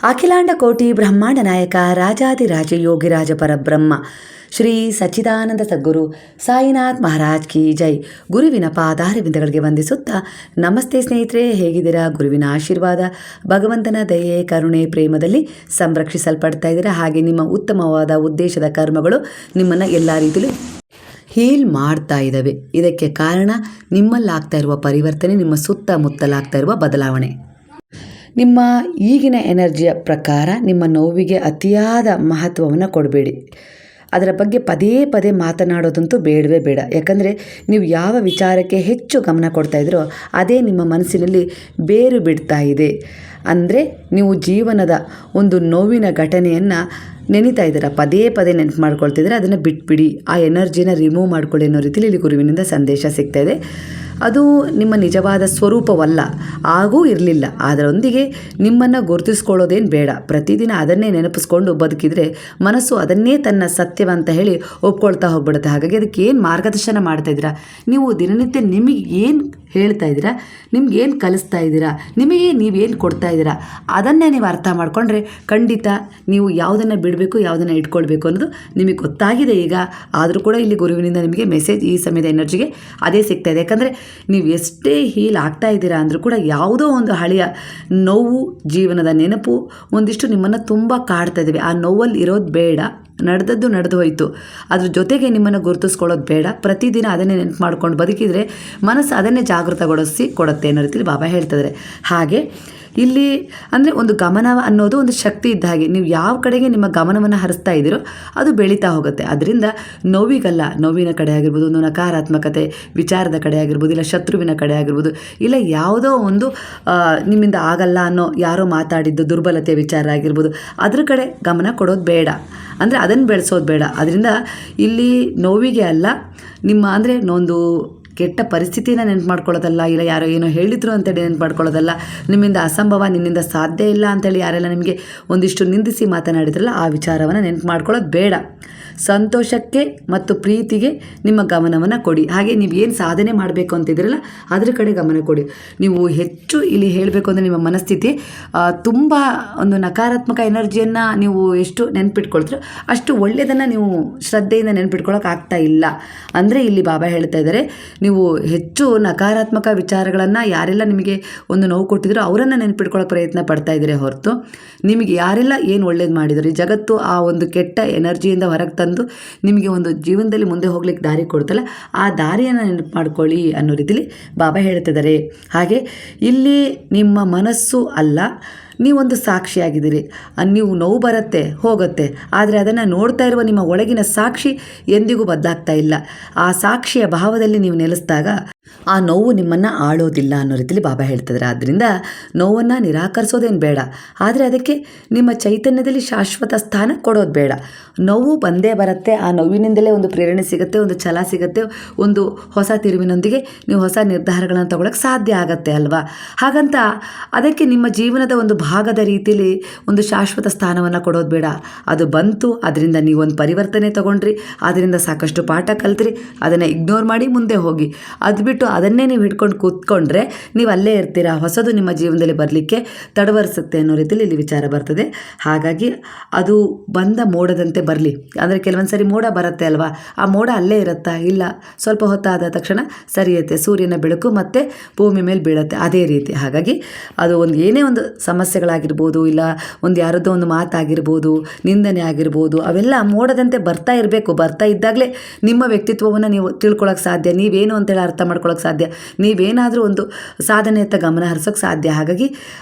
ಅಖಿಲಾಂಡ ಕೋಟಿ ಬ್ರಹ್ಮಾಂಡ ನಾಯಕ ರಾಜಾದಿರಾಜ ಯೋಗಿರಾಜ ಪರಬ್ರಹ್ಮ ಶ್ರೀ ಸಚ್ಚಿದಾನಂದ ಸದ್ಗುರು ಸಾಯಿನಾಥ್ ಮಹಾರಾಜ್ ಕಿ ಜೈ. ಗುರುವಿನ ಪಾದಾರವಿಂದಗಳಿಗೆ ವಂದಿಸುತ್ತಾ ನಮಸ್ತೆ ಸ್ನೇಹಿತರೆ, ಹೇಗಿದ್ದೀರಾ? ಗುರುವಿನ ಆಶೀರ್ವಾದ, ಭಗವಂತನ ದಯೆ, ಕರುಣೆ, ಪ್ರೇಮದಲ್ಲಿ ಸಂರಕ್ಷಿಸಲ್ಪಡ್ತಾ ಇದ್ದೀರಾ. ಹಾಗೆ ನಿಮ್ಮ ಉತ್ತಮವಾದ ಉದ್ದೇಶದ ಕರ್ಮಗಳು ನಿಮ್ಮನ್ನು ಎಲ್ಲ ರೀತಿಯಲ್ಲೂ ಹೀಲ್ ಮಾಡ್ತಾ ಇದ್ದಾವೆ. ಇದಕ್ಕೆ ಕಾರಣ ನಿಮ್ಮಲ್ಲಾಗ್ತಾ ಇರುವ ಪರಿವರ್ತನೆ, ನಿಮ್ಮ ಸುತ್ತಮುತ್ತಲಾಗ್ತಾ ಇರುವ ಬದಲಾವಣೆ. ನಿಮ್ಮ ಈಗಿನ ಎನರ್ಜಿಯ ಪ್ರಕಾರ ನಿಮ್ಮ ನೋವಿಗೆ ಅತಿಯಾದ ಮಹತ್ವವನ್ನು ಕೊಡಬೇಡಿ. ಅದರ ಬಗ್ಗೆ ಪದೇ ಪದೇ ಮಾತನಾಡೋದಂತೂ ಬೇಡವೇ ಬೇಡ. ಯಾಕಂದರೆ ನೀವು ಯಾವ ವಿಚಾರಕ್ಕೆ ಹೆಚ್ಚು ಗಮನ ಕೊಡ್ತಾ ಇದ್ದೀರೋ ಅದೇ ನಿಮ್ಮ ಮನಸ್ಸಿನಲ್ಲಿ ಬೇರು ಬಿಡ್ತಾ ಇದೆ. ಅಂದರೆ ನೀವು ಜೀವನದ ಒಂದು ನೋವಿನ ಘಟನೆಯನ್ನು ನೆನೀತಾ ಇದ್ದೀರಾ, ಪದೇ ಪದೇ ನೆನಪು ಮಾಡ್ಕೊಳ್ತಿದ್ರೆ ಅದನ್ನು ಬಿಟ್ಬಿಡಿ, ಆ ಎನರ್ಜಿನ ರಿಮೂವ್ ಮಾಡ್ಕೊಳ್ಳಿ ಅನ್ನೋ ರೀತಿಯಲ್ಲಿ ಇಲ್ಲಿ ಗುರುವಿನಿಂದ ಸಂದೇಶ ಸಿಗ್ತಾ ಇದೆ. ಅದು ನಿಮ್ಮ ನಿಜವಾದ ಸ್ವರೂಪವಲ್ಲ, ಆಗೂ ಇರಲಿಲ್ಲ. ಅದರೊಂದಿಗೆ ನಿಮ್ಮನ್ನು ಗುರುತಿಸ್ಕೊಳ್ಳೋದೇನು ಬೇಡ. ಪ್ರತಿದಿನ ಅದನ್ನೇ ನೆನಪಿಸ್ಕೊಂಡು ಬದುಕಿದರೆ ಮನಸ್ಸು ಅದನ್ನೇ ತನ್ನ ಸತ್ಯವಂತ ಹೇಳಿ ಒಪ್ಕೊಳ್ತಾ ಹೋಗ್ಬಿಡುತ್ತೆ. ಹಾಗಾಗಿ ಅದಕ್ಕೆ ಏನು ಮಾರ್ಗದರ್ಶನ ಮಾಡ್ತಾಯಿದ್ದೀರಾ ನೀವು ದಿನನಿತ್ಯ, ನಿಮಗೆ ಏನು ಹೇಳ್ತಾ ಇದ್ದೀರಾ, ನಿಮ್ಗೇನು ಕಲಿಸ್ತಾ ಇದ್ದೀರಾ, ನಿಮಗೆ ನೀವೇನು ಕೊಡ್ತಾ ಇದ್ದೀರಾ, ಅದನ್ನೇ ನೀವು ಅರ್ಥ ಮಾಡಿಕೊಂಡ್ರೆ ಖಂಡಿತ ನೀವು ಯಾವುದನ್ನು ಬಿಡಬೇಕು, ಯಾವುದನ್ನು ಇಟ್ಕೊಳ್ಬೇಕು ಅನ್ನೋದು ನಿಮಗೆ ಗೊತ್ತಾಗಿದೆ ಈಗ. ಆದರೂ ಕೂಡ ಇಲ್ಲಿ ಗುರುವಿನಿಂದ ನಿಮಗೆ ಮೆಸೇಜ್ ಈ ಸಮಯದ ಎನರ್ಜಿಗೆ ಅದೇ ಸಿಗ್ತಾ ಇದೆ. ಯಾಕಂದರೆ ನೀವು ಎಷ್ಟೇ ಹೀಲ್ ಆಗ್ತಾ ಇದ್ದೀರಾ ಅಂದರೂ ಕೂಡ ಯಾವುದೋ ಒಂದು ಹಳೆಯ ನೋವು, ಜೀವನದ ನೆನಪು ಒಂದಿಷ್ಟು ನಿಮ್ಮನ್ನು ತುಂಬ ಕಾಡ್ತಾ ಇದ್ದಾವೆ. ಆ ನೋವಲ್ಲಿ ಇರೋದು ಬೇಡ, ನಡೆದದ್ದು ನಡೆದು ಹೋಯಿತು. ಅದ್ರ ಜೊತೆಗೆ ನಿಮ್ಮನ್ನು ಗುರುತಿಸ್ಕೊಳ್ಳೋದು ಬೇಡ. ಪ್ರತಿದಿನ ಅದನ್ನೇ ನೆನಪು ಮಾಡ್ಕೊಂಡು ಬದುಕಿದರೆ ಮನಸ್ಸು ಅದನ್ನೇ ಜಾಗೃತಗೊಳಿಸಿ ಕೊಡುತ್ತೆ ಅನ್ನೋ ರೀತಿಯಲ್ಲಿ ಬಾಬಾ ಹೇಳ್ತಿದ್ದಾರೆ. ಹಾಗೆ ಇಲ್ಲಿ ಅಂದರೆ ಒಂದು ಗಮನ ಅನ್ನೋದು ಒಂದು ಶಕ್ತಿ ಇದ್ದ ಹಾಗೆ. ನೀವು ಯಾವ ಕಡೆಗೆ ನಿಮ್ಮ ಗಮನವನ್ನು ಹರಿಸ್ತಾ ಇದ್ದೀರೋ ಅದು ಬೆಳೀತಾ ಹೋಗುತ್ತೆ. ಅದರಿಂದ ನೋವಿಗಲ್ಲ, ನೋವಿನ ಕಡೆ ಆಗಿರ್ಬೋದು, ಒಂದು ನಕಾರಾತ್ಮಕತೆ ವಿಚಾರದ ಕಡೆ ಆಗಿರ್ಬೋದು, ಇಲ್ಲ ಶತ್ರುವಿನ ಕಡೆ ಆಗಿರ್ಬೋದು, ಇಲ್ಲ ಯಾವುದೋ ಒಂದು ನಿಮ್ಮಿಂದ ಆಗಲ್ಲ ಅನ್ನೋ ಯಾರೋ ಮಾತಾಡಿದ್ದು ದುರ್ಬಲತೆಯ ವಿಚಾರ ಆಗಿರ್ಬೋದು, ಅದ್ರ ಕಡೆ ಗಮನ ಕೊಡೋದು ಬೇಡ. ಅಂದರೆ ಅದನ್ನು ಬೆಳೆಸೋದು ಬೇಡ. ಅದರಿಂದ ಇಲ್ಲಿ ನೋವಿಗೆ ಅಲ್ಲ, ನಿಮ್ಮ ಅಂದರೆ ಒಂದು ಕೆಟ್ಟ ಪರಿಸ್ಥಿತಿನ ನೆನಪು ಮಾಡ್ಕೊಳ್ಳೋದಲ್ಲ, ಇಲ್ಲ ಯಾರೋ ಏನೋ ಹೇಳಿದ್ರು ಅಂತೇಳಿ ನೆನಪು ಮಾಡ್ಕೊಳ್ಳೋದಲ್ಲ, ನಿಮ್ಮಿಂದ ಅಸಂಭವ, ನಿನ್ನಿಂದ ಸಾಧ್ಯ ಇಲ್ಲ ಅಂತೇಳಿ ಯಾರೆಲ್ಲ ನಿಮಗೆ ಒಂದಿಷ್ಟು ನಿಂದಿಸಿ ಮಾತನಾಡಿದ್ರಲ್ಲ ಆ ವಿಚಾರವನ್ನು ನೆನಪು ಮಾಡ್ಕೊಳ್ಳೋದು ಬೇಡ. ಸಂತೋಷಕ್ಕೆ ಮತ್ತು ಪ್ರೀತಿಗೆ ನಿಮ್ಮ ಗಮನವನ್ನು ಕೊಡಿ. ಹಾಗೆ ನೀವು ಏನು ಸಾಧನೆ ಮಾಡಬೇಕು ಅಂತಿದ್ದೀರಲ್ಲ ಅದ್ರ ಕಡೆ ಗಮನ ಕೊಡಿ. ನೀವು ಹೆಚ್ಚು ಇಲ್ಲಿ ಹೇಳಬೇಕು ಅಂದರೆ ನಿಮ್ಮ ಮನಸ್ಥಿತಿ ತುಂಬ ಒಂದು ನಕಾರಾತ್ಮಕ ಎನರ್ಜಿಯನ್ನು ನೀವು ಎಷ್ಟು ನೆನಪಿಟ್ಕೊಳ್ತೀರೋ ಅಷ್ಟು ಒಳ್ಳೆಯದನ್ನು ನೀವು ಶ್ರದ್ಧೆಯಿಂದ ನೆನಪಿಟ್ಕೊಳ್ಳೋಕೆ ಆಗ್ತಾ ಇಲ್ಲ. ಅಂದರೆ ಇಲ್ಲಿ ಬಾಬಾ ಹೇಳ್ತಾ ಇದ್ದಾರೆ, ನೀವು ಹೆಚ್ಚು ನಕಾರಾತ್ಮಕ ವಿಚಾರಗಳನ್ನು ಯಾರೆಲ್ಲ ನಿಮಗೆ ಒಂದು ನೋವು ಕೊಟ್ಟಿದ್ರು ಅವರನ್ನು ನೆನಪಿಟ್ಕೊಳ್ಳೋ ಪ್ರಯತ್ನ ಪಡ್ತಾ ಇದ್ದೀರಿ ಹೊರತು ನಿಮಗೆ ಯಾರೆಲ್ಲ ಏನು ಒಳ್ಳೇದು ಮಾಡಿದ್ರು, ಈ ಜಗತ್ತು ಆ ಒಂದು ಕೆಟ್ಟ ಎನರ್ಜಿಯಿಂದ ಹೊರಗೆ ತಂದು ನಿಮಗೆ ಒಂದು ಜೀವನದಲ್ಲಿ ಮುಂದೆ ಹೋಗ್ಲಿಕ್ಕೆ ದಾರಿ ಕೊಡ್ತಲ್ಲ, ಆ ದಾರಿಯನ್ನು ನೆನಪು ಮಾಡ್ಕೊಳ್ಳಿ ಅನ್ನೋ ರೀತಿಯಲ್ಲಿ ಬಾಬಾ ಹೇಳ್ತಿದ್ದಾರೆ. ಹಾಗೆ ಇಲ್ಲಿ ನಿಮ್ಮ ಮನಸ್ಸು ಅಲ್ಲ, ನೀವೊಂದು ಸಾಕ್ಷಿಯಾಗಿದ್ದೀರಿ. ನೀವು ನೋವು ಬರುತ್ತೆ ಹೋಗುತ್ತೆ, ಆದರೆ ಅದನ್ನು ನೋಡ್ತಾ ಇರುವ ನಿಮ್ಮ ಒಳಗಿನ ಸಾಕ್ಷಿ ಎಂದಿಗೂ ಬದಲಾಗ್ತಾ ಇಲ್ಲ. ಆ ಸಾಕ್ಷಿಯ ಭಾವದಲ್ಲಿ ನೀವು ನೆಲೆಸಿದಾಗ ಆ ನೋವು ನಿಮ್ಮನ್ನು ಆಳೋದಿಲ್ಲ ಅನ್ನೋ ರೀತಿಯಲ್ಲಿ ಬಾಬಾ ಹೇಳ್ತಿದ್ದಾರೆ. ಆದ್ದರಿಂದ ನೋವನ್ನು ನಿರಾಕರಿಸೋದೇನು ಬೇಡ, ಆದರೆ ಅದಕ್ಕೆ ನಿಮ್ಮ ಚೈತನ್ಯದಲ್ಲಿ ಶಾಶ್ವತ ಸ್ಥಾನ ಕೊಡೋದು ಬೇಡ. ನೋವು ಬಂದೇ ಬರುತ್ತೆ, ಆ ನೋವಿನಿಂದಲೇ ಒಂದು ಪ್ರೇರಣೆ ಸಿಗುತ್ತೆ, ಒಂದು ಛಲ ಸಿಗುತ್ತೆ, ಒಂದು ಹೊಸ ತಿರುವಿನೊಂದಿಗೆ ನೀವು ಹೊಸ ನಿರ್ಧಾರಗಳನ್ನು ತಗೊಳ್ಳೋಕ್ಕೆ ಸಾಧ್ಯ ಆಗತ್ತೆ ಅಲ್ವಾ. ಹಾಗಂತ ಅದಕ್ಕೆ ನಿಮ್ಮ ಜೀವನದ ಒಂದು ಭಾಗದ ರೀತಿಯಲ್ಲಿ ಒಂದು ಶಾಶ್ವತ ಸ್ಥಾನವನ್ನು ಕೊಡೋದು ಬೇಡ. ಅದು ಬಂತು, ಅದರಿಂದ ನೀವೊಂದು ಪರಿವರ್ತನೆ ತಗೊಂಡ್ರಿ, ಅದರಿಂದ ಸಾಕಷ್ಟು ಪಾಠ ಕಲ್ತ್ರಿ, ಅದನ್ನು ಇಗ್ನೋರ್ ಮಾಡಿ ಮುಂದೆ ಹೋಗಿ. ಅದು ಬಿಟ್ಟು ಅದನ್ನೇ ನೀವು ಹಿಡ್ಕೊಂಡು ಕೂತ್ಕೊಂಡ್ರೆ ನೀವು ಅಲ್ಲೇ ಇರ್ತೀರಾ, ಹೊಸದು ನಿಮ್ಮ ಜೀವನದಲ್ಲಿ ಬರಲಿಕ್ಕೆ ತಡವರಿಸುತ್ತೆ ಅನ್ನೋ ರೀತಿಯಲ್ಲಿ ಇಲ್ಲಿ ವಿಚಾರ ಬರ್ತದೆ. ಹಾಗಾಗಿ ಅದು ಬಂದ ಮೋಡದಂತೆ ಬರಲಿ. ಅಂದರೆ ಕೆಲವೊಂದು ಸರಿ ಮೋಡ ಬರುತ್ತೆ ಅಲ್ವಾ, ಆ ಮೋಡ ಅಲ್ಲೇ ಇರುತ್ತಾ? ಇಲ್ಲ, ಸ್ವಲ್ಪ ಹೊತ್ತಾದ ತಕ್ಷಣ ಸರಿಯುತ್ತೆ, ಸೂರ್ಯನ ಬೆಳಕು ಮತ್ತೆ ಭೂಮಿ ಮೇಲೆ ಬೀಳುತ್ತೆ, ಅದೇ ರೀತಿ. ಹಾಗಾಗಿ ಅದು ಒಂದು ಏನೇ ಒಂದು ಸಮಸ್ಯೆಗಳಾಗಿರ್ಬೋದು, ಇಲ್ಲ ಒಂದು ಯಾರದ್ದೋ ಒಂದು ಮಾತಾಗಿರ್ಬೋದು, ನಿಂದನೆ ಆಗಿರ್ಬೋದು, ಅವೆಲ್ಲ ಮೋಡದಂತೆ ಬರ್ತಾ ಇರಬೇಕು. ಬರ್ತಾ ಇದ್ದಾಗಲೇ ನಿಮ್ಮ ವ್ಯಕ್ತಿತ್ವವನ್ನು ನೀವು ತಿಳ್ಕೊಳ್ಳೋಕೆ ಸಾಧ್ಯ, ನೀವೇನು ಅಂತೇಳಿ ಅರ್ಥ ಮಾಡ್ಕೊಳ್ಳೋಕೆ ಸಾಧ್ಯ, ನೀವೇನಾದರೂ ಒಂದು ಸಾಧನೆಯತ್ತ ಗಮನ ಹರಿಸೋಕ್ಕೆ ಸಾಧ್ಯ. ಹಾಗಾಗಿ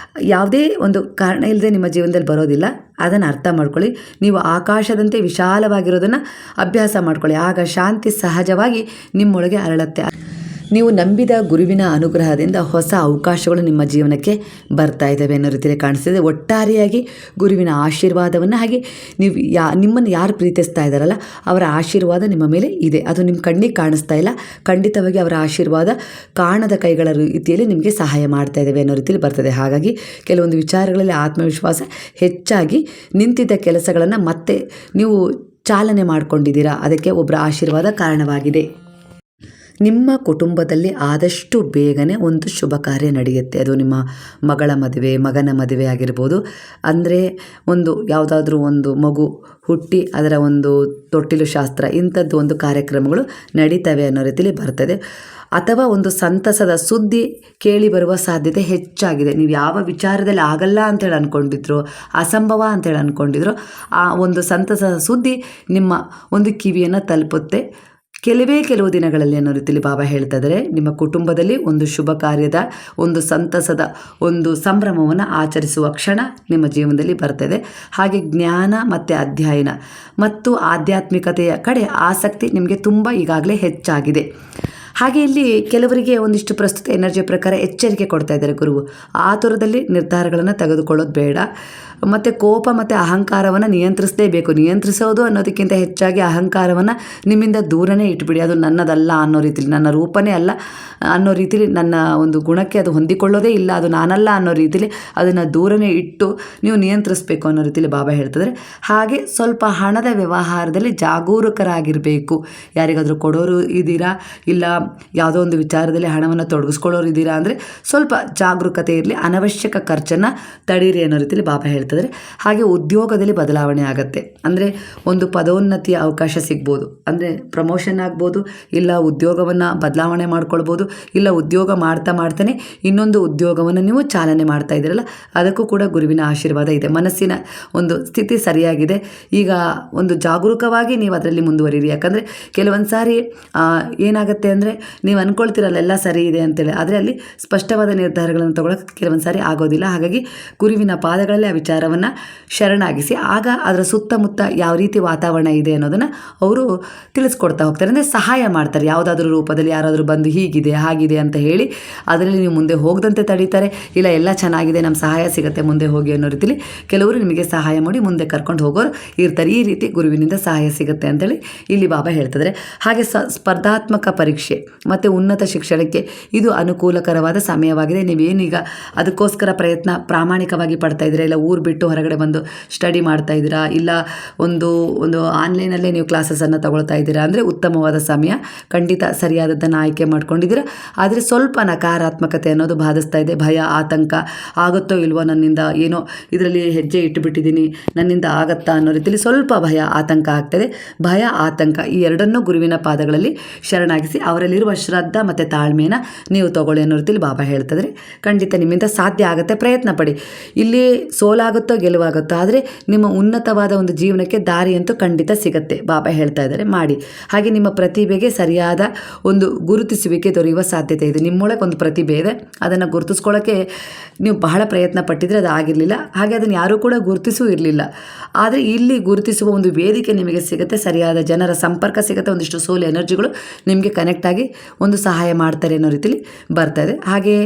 ಯಾವುದೇ ಒಂದು ಕಾರಣ ಇಲ್ಲದೆ ನಿಮ್ಮ ಜೀವನದಲ್ಲಿ ಬರೋದಿಲ್ಲ. ಅದನ್ನು ಅರ್ಥ ಮಾಡ್ಕೊಳ್ಳಿ. ನೀವು ಆಕಾಶದಂತೆ ವಿಶಾಲವಾಗಿರೋದನ್ನು ಅಭ್ಯಾಸ ಮಾಡ್ಕೊಳ್ಳಿ. ಆಗ ಶಾಂತಿ ಸಹಜವಾಗಿ ನಿಮ್ಮೊಳಗೆ ಅರಳುತ್ತೆ. ನೀವು ನಂಬಿದ ಗುರುವಿನ ಅನುಗ್ರಹದಿಂದ ಹೊಸ ಅವಕಾಶಗಳು ನಿಮ್ಮ ಜೀವನಕ್ಕೆ ಬರ್ತಾ ಇದ್ದಾವೆ ಅನ್ನೋ ರೀತಿಯಲ್ಲಿ ಕಾಣಿಸ್ತಿದೆ. ಒಟ್ಟಾರೆಯಾಗಿ ಗುರುವಿನ ಆಶೀರ್ವಾದವನ್ನು, ಹಾಗೆ ನೀವು ನಿಮ್ಮನ್ನು ಯಾರು ಪ್ರೀತಿಸ್ತಾ ಇದ್ದಾರಲ್ಲ ಅವರ ಆಶೀರ್ವಾದ ನಿಮ್ಮ ಮೇಲೆ ಇದೆ. ಅದು ನಿಮ್ಮ ಕಣ್ಣಿಗೆ ಕಾಣಿಸ್ತಾ ಇಲ್ಲ, ಖಂಡಿತವಾಗಿ ಅವರ ಆಶೀರ್ವಾದ ಕಾಣದ ಕೈಗಳ ರೀತಿಯಲ್ಲಿ ನಿಮಗೆ ಸಹಾಯ ಮಾಡ್ತಾ ಇದ್ದಾವೆ ಅನ್ನೋ ರೀತಿಯಲ್ಲಿ ಬರ್ತದೆ. ಹಾಗಾಗಿ ಕೆಲವೊಂದು ವಿಚಾರಗಳಲ್ಲಿ ಆತ್ಮವಿಶ್ವಾಸ ಹೆಚ್ಚಾಗಿ ನಿಂತಿದ್ದ ಕೆಲಸಗಳನ್ನು ಮತ್ತೆ ನೀವು ಚಾಲನೆ ಮಾಡಿಕೊಂಡಿದ್ದೀರಾ, ಅದಕ್ಕೆ ಒಬ್ಬರ ಆಶೀರ್ವಾದ ಕಾರಣವಾಗಿದೆ. ನಿಮ್ಮ ಕುಟುಂಬದಲ್ಲಿ ಆದಷ್ಟು ಬೇಗನೆ ಒಂದು ಶುಭ ಕಾರ್ಯ ನಡೆಯುತ್ತೆ. ಅದು ನಿಮ್ಮ ಮಗಳ ಮದುವೆ, ಮಗನ ಮದುವೆ ಆಗಿರ್ಬೋದು. ಅಂದರೆ ಒಂದು ಯಾವುದಾದ್ರೂ ಒಂದು ಮಗು ಹುಟ್ಟಿ ಅದರ ಒಂದು ತೊಟ್ಟಿಲು ಶಾಸ್ತ್ರ, ಇಂಥದ್ದು ಒಂದು ಕಾರ್ಯಕ್ರಮಗಳು ನಡೀತವೆ ಅನ್ನೋ ರೀತಿಯಲ್ಲಿ ಬರ್ತದೆ. ಅಥವಾ ಒಂದು ಸಂತಸದ ಸುದ್ದಿ ಕೇಳಿ ಬರುವ ಸಾಧ್ಯತೆ ಹೆಚ್ಚಾಗಿದೆ. ನೀವು ಯಾವ ವಿಚಾರದಲ್ಲಿ ಆಗಲ್ಲ ಅಂತೇಳಿ ಅಂದ್ಕೊಂಡಿದ್ರು, ಅಸಂಭವ ಅಂತೇಳಿ ಅಂದ್ಕೊಂಡಿದ್ರು, ಆ ಒಂದು ಸಂತಸದ ಸುದ್ದಿ ನಿಮ್ಮ ಒಂದು ಕಿವಿಯನ್ನು ತಲುಪುತ್ತೆ ಕೆಲವು ದಿನಗಳಲ್ಲಿ ಅನ್ನೋ ರೀತಿಯಲ್ಲಿ ಬಾಬಾ ಹೇಳ್ತಾ ಇದ್ದಾರೆ. ನಿಮ್ಮ ಕುಟುಂಬದಲ್ಲಿ ಒಂದು ಶುಭ ಕಾರ್ಯದ, ಒಂದು ಸಂತಸದ ಒಂದು ಸಂಭ್ರಮವನ್ನು ಆಚರಿಸುವ ಕ್ಷಣ ನಿಮ್ಮ ಜೀವನದಲ್ಲಿ ಬರ್ತದೆ. ಹಾಗೆ ಜ್ಞಾನ ಮತ್ತು ಅಧ್ಯಯನ ಮತ್ತು ಆಧ್ಯಾತ್ಮಿಕತೆಯ ಕಡೆ ಆಸಕ್ತಿ ನಿಮಗೆ ತುಂಬ ಈಗಾಗಲೇ ಹೆಚ್ಚಾಗಿದೆ. ಹಾಗೆ ಇಲ್ಲಿ ಕೆಲವರಿಗೆ ಒಂದಿಷ್ಟು ಪ್ರಸ್ತುತ ಎನರ್ಜಿಯ ಪ್ರಕಾರ ಎಚ್ಚರಿಕೆ ಕೊಡ್ತಾ ಇದ್ದಾರೆ ಗುರುವು. ಆತುರದಲ್ಲಿ ನಿರ್ಧಾರಗಳನ್ನು ತೆಗೆದುಕೊಳ್ಳೋದು ಬೇಡ. ಮತ್ತು ಕೋಪ ಮತ್ತು ಅಹಂಕಾರವನ್ನು ನಿಯಂತ್ರಿಸಲೇಬೇಕು. ನಿಯಂತ್ರಿಸೋದು ಅನ್ನೋದಕ್ಕಿಂತ ಹೆಚ್ಚಾಗಿ ಅಹಂಕಾರವನ್ನು ನಿಮ್ಮಿಂದ ದೂರನೇ ಇಟ್ಬಿಡಿ. ಅದು ನನ್ನದಲ್ಲ ಅನ್ನೋ ರೀತಿಲಿ, ನನ್ನ ರೂಪನೇ ಅಲ್ಲ ಅನ್ನೋ ರೀತಿಲಿ, ನನ್ನ ಒಂದು ಗುಣಕ್ಕೆ ಅದು ಹೊಂದಿಕೊಳ್ಳೋದೇ ಇಲ್ಲ, ಅದು ನಾನಲ್ಲ ಅನ್ನೋ ರೀತಿಲಿ ಅದನ್ನು ದೂರನೇ ಇಟ್ಟು ನೀವು ನಿಯಂತ್ರಿಸಬೇಕು ಅನ್ನೋ ರೀತಿಲಿ ಬಾಬಾ ಹೇಳ್ತಿದ್ದಾರೆ. ಹಾಗೆ ಸ್ವಲ್ಪ ಹಣದ ವ್ಯವಹಾರದಲ್ಲಿ ಜಾಗರೂಕರಾಗಿರಬೇಕು. ಯಾರಿಗಾದರೂ ಕೊಡೋರು ಇದ್ದೀರಾ, ಇಲ್ಲ ಯಾವುದೋ ಒಂದು ವಿಚಾರದಲ್ಲಿ ಹಣವನ್ನು ತೊಡಗಿಸ್ಕೊಳ್ಳೋರು ಇದ್ದೀರಾ ಅಂದರೆ ಸ್ವಲ್ಪ ಜಾಗರೂಕತೆ ಇರಲಿ, ಅನವಶ್ಯಕ ಖರ್ಚನ್ನು ತಡೀರಿ ಅನ್ನೋ ರೀತಿಯಲ್ಲಿ ಬಾಬಾ ಹೇಳ್ತಿದ್ದಾರೆ. ಹಾಗೆ ಉದ್ಯೋಗದಲ್ಲಿ ಬದಲಾವಣೆ ಆಗುತ್ತೆ. ಅಂದರೆ ಒಂದು ಪದೋನ್ನತಿಯ ಅವಕಾಶ ಸಿಗ್ಬೋದು, ಅಂದರೆ ಪ್ರಮೋಷನ್ ಆಗ್ಬೋದು, ಇಲ್ಲ ಉದ್ಯೋಗವನ್ನು ಬದಲಾವಣೆ ಮಾಡ್ಕೊಳ್ಬೋದು, ಇಲ್ಲ ಉದ್ಯೋಗ ಮಾಡ್ತಾನೆ ಇನ್ನೊಂದು ಉದ್ಯೋಗವನ್ನು ನೀವು ಚಾಲನೆ ಮಾಡ್ತಾ ಇದ್ದೀರಲ್ಲ, ಅದಕ್ಕೂ ಕೂಡ ಗುರುವಿನ ಆಶೀರ್ವಾದ ಇದೆ. ಮನಸ್ಸಿನ ಒಂದು ಸ್ಥಿತಿ ಸರಿಯಾಗಿದೆ. ಈಗ ಒಂದು ಜಾಗರೂಕವಾಗಿ ನೀವು ಅದರಲ್ಲಿ ಮುಂದುವರಿರಿ. ಯಾಕಂದರೆ ಕೆಲವೊಂದು ಸಾರಿ ಏನಾಗುತ್ತೆ ಅಂದರೆ ನೀವು ಅಂದ್ಕೊಳ್ತಿರಲ್ಲ ಎಲ್ಲ ಸರಿ ಇದೆ ಅಂತೇಳಿ, ಆದರೆ ಅಲ್ಲಿ ಸ್ಪಷ್ಟವಾದ ನಿರ್ಧಾರಗಳನ್ನು ತಗೊಳ್ಳೋಕೆ ಕೆಲವೊಂದು ಸಾರಿ ಆಗೋದಿಲ್ಲ. ಹಾಗಾಗಿ ಗುರುವಿನ ಪಾದಗಳಲ್ಲಿ ಆ ವಿಚಾರವನ್ನು ಶರಣಾಗಿಸಿ, ಆಗ ಅದರ ಸುತ್ತಮುತ್ತ ಯಾವ ರೀತಿ ವಾತಾವರಣ ಇದೆ ಅನ್ನೋದನ್ನು ಅವರು ತಿಳಿಸ್ಕೊಡ್ತಾ ಹೋಗ್ತಾರೆ. ಅಂದರೆ ಸಹಾಯ ಮಾಡ್ತಾರೆ. ಯಾವುದಾದ್ರೂ ರೂಪದಲ್ಲಿ ಯಾರಾದರೂ ಬಂದು ಹೀಗಿದೆ ಹಾಗಿದೆ ಅಂತ ಹೇಳಿ ಅದರಲ್ಲಿ ನೀವು ಮುಂದೆ ಹೋಗದಂತೆ ತಡೀತಾರೆ. ಇಲ್ಲ ಎಲ್ಲ ಚೆನ್ನಾಗಿದೆ, ನಮ್ಮ ಸಹಾಯ ಸಿಗುತ್ತೆ, ಮುಂದೆ ಹೋಗಿ ಅನ್ನೋ ರೀತಿಲಿ ಕೆಲವರು ನಿಮಗೆ ಸಹಾಯ ಮಾಡಿ ಮುಂದೆ ಕರ್ಕೊಂಡು ಹೋಗೋರು ಇರ್ತಾರೆ. ಈ ರೀತಿ ಗುರುವಿನಿಂದ ಸಹಾಯ ಸಿಗುತ್ತೆ ಅಂತೇಳಿ ಇಲ್ಲಿ ಬಾಬಾ ಹೇಳ್ತಿದ್ದಾರೆ. ಹಾಗೆ ಸ್ಪರ್ಧಾತ್ಮಕ ಪರೀಕ್ಷೆ ಮತ್ತು ಉನ್ನತ ಶಿಕ್ಷಣಕ್ಕೆ ಇದು ಅನುಕೂಲಕರವಾದ ಸಮಯವಾಗಿದೆ. ನೀವೇನೀಗ ಅದಕ್ಕೋಸ್ಕರ ಪ್ರಯತ್ನ ಪ್ರಾಮಾಣಿಕವಾಗಿ ಪಡ್ತಾ ಇದ್ದೀರಾ, ಇಲ್ಲ ಊರು ಬಿಟ್ಟು ಹೊರಗಡೆ ಬಂದು ಸ್ಟಡಿ ಮಾಡ್ತಾ ಇದ್ದೀರಾ, ಇಲ್ಲ ಒಂದು ಆನ್ಲೈನಲ್ಲೇ ನೀವು ಕ್ಲಾಸಸನ್ನು ತಗೊಳ್ತಾ ಇದ್ದೀರಾ ಅಂದರೆ ಉತ್ತಮವಾದ ಸಮಯ. ಖಂಡಿತ ಸರಿಯಾದದ್ದನ್ನು ಆಯ್ಕೆ ಮಾಡ್ಕೊಂಡಿದ್ದೀರಾ. ಆದರೆ ಸ್ವಲ್ಪ ನಕಾರಾತ್ಮಕತೆ ಅನ್ನೋದು ಬಾಧಿಸ್ತಾ ಇದೆ. ಭಯ, ಆತಂಕ, ಆಗುತ್ತೋ ಇಲ್ವೋ, ನನ್ನಿಂದ ಏನೋ ಇದರಲ್ಲಿ ಹೆಜ್ಜೆ ಇಟ್ಟುಬಿಟ್ಟಿದ್ದೀನಿ, ನನ್ನಿಂದ ಆಗತ್ತಾ ಅನ್ನೋ ರೀತಿಯಲ್ಲಿ ಸ್ವಲ್ಪ ಭಯ, ಆತಂಕ ಆಗ್ತದೆ. ಭಯ, ಆತಂಕ ಈ ಎರಡನ್ನೂ ಗುರುವಿನ ಪಾದಗಳಲ್ಲಿ ಶರಣಾಗಿಸಿ ಅವರಲ್ಲಿರುವ ಶ್ರದ್ಧಾ ಮತ್ತು ತಾಳ್ಮೆಯನ್ನು ನೀವು ತಗೊಳ್ಳಿ ಅನ್ನೋ ರೀತಿಯಲ್ಲಿ ಬಾಬಾ ಹೇಳ್ತಿದ್ರೆ ಖಂಡಿತ ನಿಮ್ಮಿಂದ ಸಾಧ್ಯ ಆಗುತ್ತೆ. ಪ್ರಯತ್ನ ಪಡಿ. ಇಲ್ಲಿ ಸೋಲಾಗುತ್ತೋ ಗೆಲುವಾಗುತ್ತೋ, ಆದರೆ ನಿಮ್ಮ ಉನ್ನತವಾದ ಒಂದು ಜೀವನಕ್ಕೆ ದಾರಿಯಂತೂ ಖಂಡಿತ ಸಿಗುತ್ತೆ. ಬಾಬಾ ಹೇಳ್ತಾ ಇದ್ದಾರೆ ಮಾಡಿ. ಹಾಗೆ ನಿಮ್ಮ ಪ್ರತಿಭೆಗೆ ಸರಿಯಾದ ಒಂದು ಗುರುತಿಸುವಿಕೆ ದೊರೆಯುವ ಸಾಧ್ಯತೆ ಇದೆ. ನಿಮ್ಮೊಳಗೆ ಒಂದು ಪ್ರತಿಭೆ ಇದೆ, ಅದನ್ನು ಗುರುತಿಸ್ಕೊಳ್ಳೋಕ್ಕೆ ನೀವು ಬಹಳ ಪ್ರಯತ್ನ ಪಟ್ಟಿದ್ರೆ ಅದು ಆಗಿರಲಿಲ್ಲ. ಹಾಗೆ ಅದನ್ನು ಯಾರೂ ಕೂಡ ಗುರುತಿಸೂ ಇರಲಿಲ್ಲ. ಆದರೆ ಇಲ್ಲಿ ಗುರುತಿಸುವ ಒಂದು ವೇದಿಕೆ ನಿಮಗೆ ಸಿಗುತ್ತೆ, ಸರಿಯಾದ ಜನರ ಸಂಪರ್ಕ ಸಿಗುತ್ತೆ, ಒಂದಿಷ್ಟು ಸೋಲ್ ಎನರ್ಜಿಗಳು ನಿಮಗೆ ಕನೆಕ್ಟ್ ಆಗಿ ಒಂದು ಸಹಾಯ ಮಾಡ್ತಾರೆ ಅನ್ನೋ ರೀತಿಲಿ ಬರ್ತಾಯಿದೆ. ಹಾಗೆ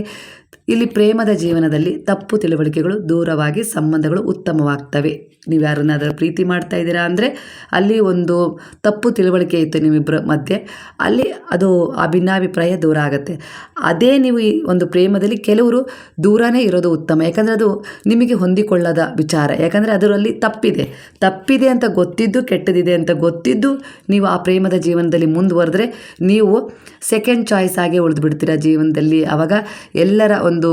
ಇಲ್ಲಿ ಪ್ರೇಮದ ಜೀವನದಲ್ಲಿ ತಪ್ಪು ತಿಳುವಳಿಕೆಗಳು ದೂರವಾಗಿ ಸಂಬಂಧಗಳು ಉತ್ತಮವಾಗ್ತವೆ. ನೀವು ಯಾರನ್ನಾದರೂ ಪ್ರೀತಿ ಮಾಡ್ತಾ ಇದ್ದೀರಾ ಅಂದರೆ ಅಲ್ಲಿ ಒಂದು ತಪ್ಪು ತಿಳುವಳಿಕೆ ಇತ್ತು ನಿಮ್ಮಿಬ್ಬರ ಮಧ್ಯೆ, ಅಲ್ಲಿ ಅದು ಆ ಭಿನ್ನಾಭಿಪ್ರಾಯ ದೂರ ಆಗುತ್ತೆ. ಅದೇ ನೀವು ಈ ಒಂದು ಪ್ರೇಮದಲ್ಲಿ ಕೆಲವರು ದೂರನೇ ಇರೋದು ಉತ್ತಮ. ಯಾಕಂದರೆ ಅದು ನಿಮಗೆ ಹೊಂದಿಕೊಳ್ಳದ ವಿಚಾರ. ಯಾಕಂದರೆ ಅದರಲ್ಲಿ ತಪ್ಪಿದೆ ಅಂತ ಗೊತ್ತಿದ್ದು, ಕೆಟ್ಟದಿದೆ ಅಂತ ಗೊತ್ತಿದ್ದು ನೀವು ಆ ಪ್ರೇಮದ ಜೀವನದಲ್ಲಿ ಮುಂದುವರೆದ್ರೆ ನೀವು ಸೆಕೆಂಡ್ ಚಾಯ್ಸ್ ಆಗಿ ಉಳಿದು ಬಿಡ್ತೀರ ಜೀವನದಲ್ಲಿ. ಆವಾಗ ಎಲ್ಲರ ಒಂದು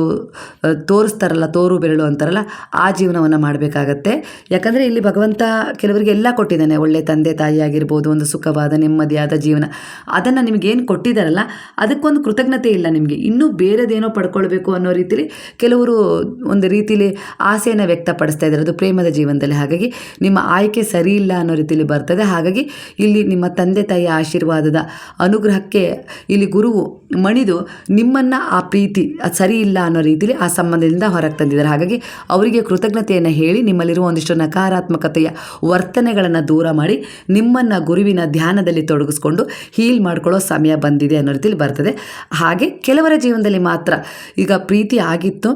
ತೋರಿಸ್ತಾರಲ್ಲ, ತೋರು ಬೆರಳು ಅಂತಾರಲ್ಲ, ಆ ಜೀವನವನ್ನು ಮಾಡಬೇಕಾಗತ್ತೆ. ಯಾಕಂದರೆ ಇಲ್ಲಿ ಭಗವಂತ ಕೆಲವರಿಗೆ ಎಲ್ಲ ಕೊಟ್ಟಿದ್ದಾನೆ. ಒಳ್ಳೆ ತಂದೆ ತಾಯಿ ಆಗಿರ್ಬೋದು, ಒಂದು ಸುಖವಾದ ನೆಮ್ಮದಿಯಾದ ಜೀವನ, ಅದನ್ನು ನಿಮಗೇನು ಕೊಟ್ಟಿದ್ದಾರಲ್ಲ ಅದಕ್ಕೊಂದು ಕೃತಜ್ಞತೆ ಇಲ್ಲ ನಿಮಗೆ. ಇನ್ನೂ ಬೇರೆದೇನೋ ಪಡ್ಕೊಳ್ಬೇಕು ಅನ್ನೋ ರೀತಿಲಿ ಕೆಲವರು ಒಂದು ರೀತಿಲಿ ಆಸೆಯನ್ನು ವ್ಯಕ್ತಪಡಿಸ್ತಾ ಇದ್ದಾರೆ, ಅದು ಪ್ರೇಮದ ಜೀವನದಲ್ಲಿ. ಹಾಗಾಗಿ ನಿಮ್ಮ ಆಯ್ಕೆ ಸರಿ ಇಲ್ಲ ಅನ್ನೋ ರೀತಿಲಿ ಬರ್ತದೆ. ಹಾಗಾಗಿ ಇಲ್ಲಿ ನಿಮ್ಮ ತಂದೆ ತಾಯಿಯ ಆಶೀರ್ವಾದದ ಅನುಗ್ರಹಕ್ಕೆ ಇಲ್ಲಿ ಗುರುವು ಮಣಿದು ನಿಮ್ಮನ್ನು ಆ ಪ್ರೀತಿ ಅದು ಸರಿ ಇಲ್ಲ ಅನ್ನೋ ರೀತಿಲಿ ಆ ಸಂಬಂಧದಿಂದ ಹೊರಗೆ ತಂದಿದ್ದಾರೆ. ಹಾಗಾಗಿ ಅವರಿಗೆ ಕೃತಜ್ಞತೆಯನ್ನು ಹೇಳಿ ನಿಮ್ಮಲ್ಲಿರುವ ಒಂದಿಷ್ಟು ನಕಾರಾತ್ಮಕತೆಯ ವರ್ತನೆಗಳನ್ನು ದೂರ ಮಾಡಿ ನಿಮ್ಮನ್ನು ಗುರುವಿನ ಧ್ಯಾನದಲ್ಲಿ ತೊಡಗಿಸ್ಕೊಂಡು ಹೀಲ್ ಮಾಡ್ಕೊಳ್ಳೋ ಸಮಯ ಬಂದಿದೆ ಅನ್ನೋ ರೀತಿಲಿ ಬರ್ತದೆ. ಹಾಗೆ ಕೆಲವರ ಜೀವನದಲ್ಲಿ ಮಾತ್ರ ಈಗ ಪ್ರೀತಿ ಆಗಿತ್ತು,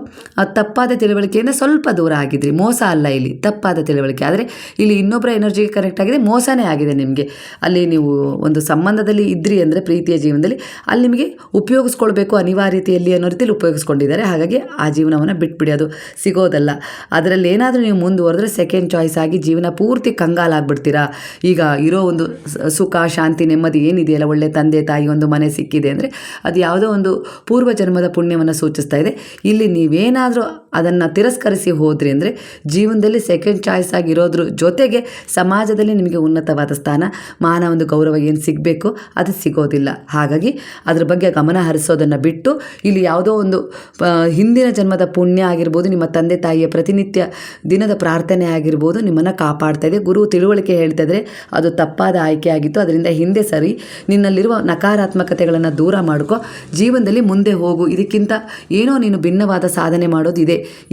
ತಪ್ಪಾದ ತಿಳುವಳಿಕೆಯಿಂದ ಸ್ವಲ್ಪ ದೂರ ಆಗಿದ್ರಿ. ಮೋಸ ಅಲ್ಲ ಇಲ್ಲಿ, ತಪ್ಪಾದ ತಿಳುವಳಿಕೆ. ಆದರೆ ಇಲ್ಲಿ ಇನ್ನೊಬ್ಬರ ಎನರ್ಜಿಗೆ ಕರೆಕ್ಟ್ ಆಗಿದೆ, ಮೋಸನೇ ಆಗಿದೆ ನಿಮಗೆ. ಅಲ್ಲಿ ನೀವು ಒಂದು ಸಂಬಂಧದಲ್ಲಿ ಇದ್ರಿ ಅಂದರೆ ಪ್ರೀತಿಯ ಜೀವನದಲ್ಲಿ ಅಲ್ಲಿ ನಿಮಗೆ ಉಪಯೋಗಿಸ್ಕೊಳ್ಬೇಕು ಅನಿವಾರ್ಯತೆಯಲ್ಲಿ ಅನ್ನೋ ರೀತಿಯಲ್ಲಿ ಉಪಯೋಗಿಸ್ಕೊಂಡಿದ್ದಾರೆ. ಹಾಗಾಗಿ ಆ ಜೀವನವನ್ನು ಬಿಟ್ಬಿಡಿ, ಅದು ಸಿಗೋದಲ್ಲ. ಅದರಲ್ಲಿ ಏನಾದರೂ ನೀವು ಮುಂದುವರೆದ್ರೆ ಸೆಕೆಂಡ್ ಚಾಯ್ಸ್ ಆಗಿ ಜೀವನ ಪೂರ್ತಿ ಕಂಗಾಲಾಗ್ಬಿಡ್ತೀರಾ. ಈಗ ಇರೋ ಒಂದು ಸುಖ, ಶಾಂತಿ, ನೆಮ್ಮದಿ ಏನಿದೆಯಲ್ಲ, ಒಳ್ಳೆ ತಂದೆ ತಾಯಿ, ಒಂದು ಮನೆ ಸಿಕ್ಕಿದೆ ಅಂದರೆ ಅದು ಯಾವುದೋ ಒಂದು ಪೂರ್ವ ಜನ್ಮದ ಪುಣ್ಯವನ್ನು ಸೂಚಿಸ್ತಾ ಇದೆ. ಇಲ್ಲಿ ನೀವೇನಾದರೂ ಅದನ್ನು ತಿರಸ್ಕರಿಸಿ ಹೋದ್ರಿ ಅಂದರೆ ಜೀವನದಲ್ಲಿ ಸೆಕೆಂಡ್ ಚಾಯ್ಸ್ ಆಗಿರೋದ್ರ ಜೊತೆಗೆ ಸಮಾಜದಲ್ಲಿ ನಿಮಗೆ ಉನ್ನತವಾದ ಸ್ಥಾನ, ಮಾನ, ಒಂದು ಗೌರವ ಏನು ಸಿಗಬೇಕು ಅದು ಸಿಗೋದಿಲ್ಲ. ಹಾಗಾಗಿ ಅದ್ರ ಬಗ್ಗೆ ಗಮನ ಹರಿಸೋದನ್ನು ಬಿಟ್ಟು ಇಲ್ಲಿ ಯಾವುದೋ ಒಂದು ಹಿಂದಿನ ಜನ್ಮದ ಪುಣ್ಯ ಆಗಿರ್ಬೋದು, ನಿಮ್ಮ ತಂದೆ ತಾಯಿಯ ಪ್ರತಿನಿತ್ಯ ದಿನದ ಪ್ರಾರ್ಥನೆ ಆಗಿರ್ಬೋದು ನಿಮ್ಮನ್ನು ಕಾಪಾಡ್ತಾ ಇದೆ. ಗುರು ತಿಳುವಳಿಕೆ ಹೇಳ್ತಾ ಇದ್ರೆ ಅದು ತಪ್ಪಾದ ಆಯ್ಕೆ ಆಗಿತ್ತು, ಅದರಿಂದ ಹಿಂದೆ ಸರಿ, ನಿನ್ನಲ್ಲಿರುವ ನಕಾರಾತ್ಮಕತೆಗಳನ್ನು ದೂರ ಮಾಡ್ಕೊ, ಜೀವನದಲ್ಲಿ ಮುಂದೆ ಹೋಗು. ಇದಕ್ಕಿಂತ ಏನೋ ನೀನು ಭಿನ್ನವಾದ ಸಾಧನೆ ಮಾಡೋದು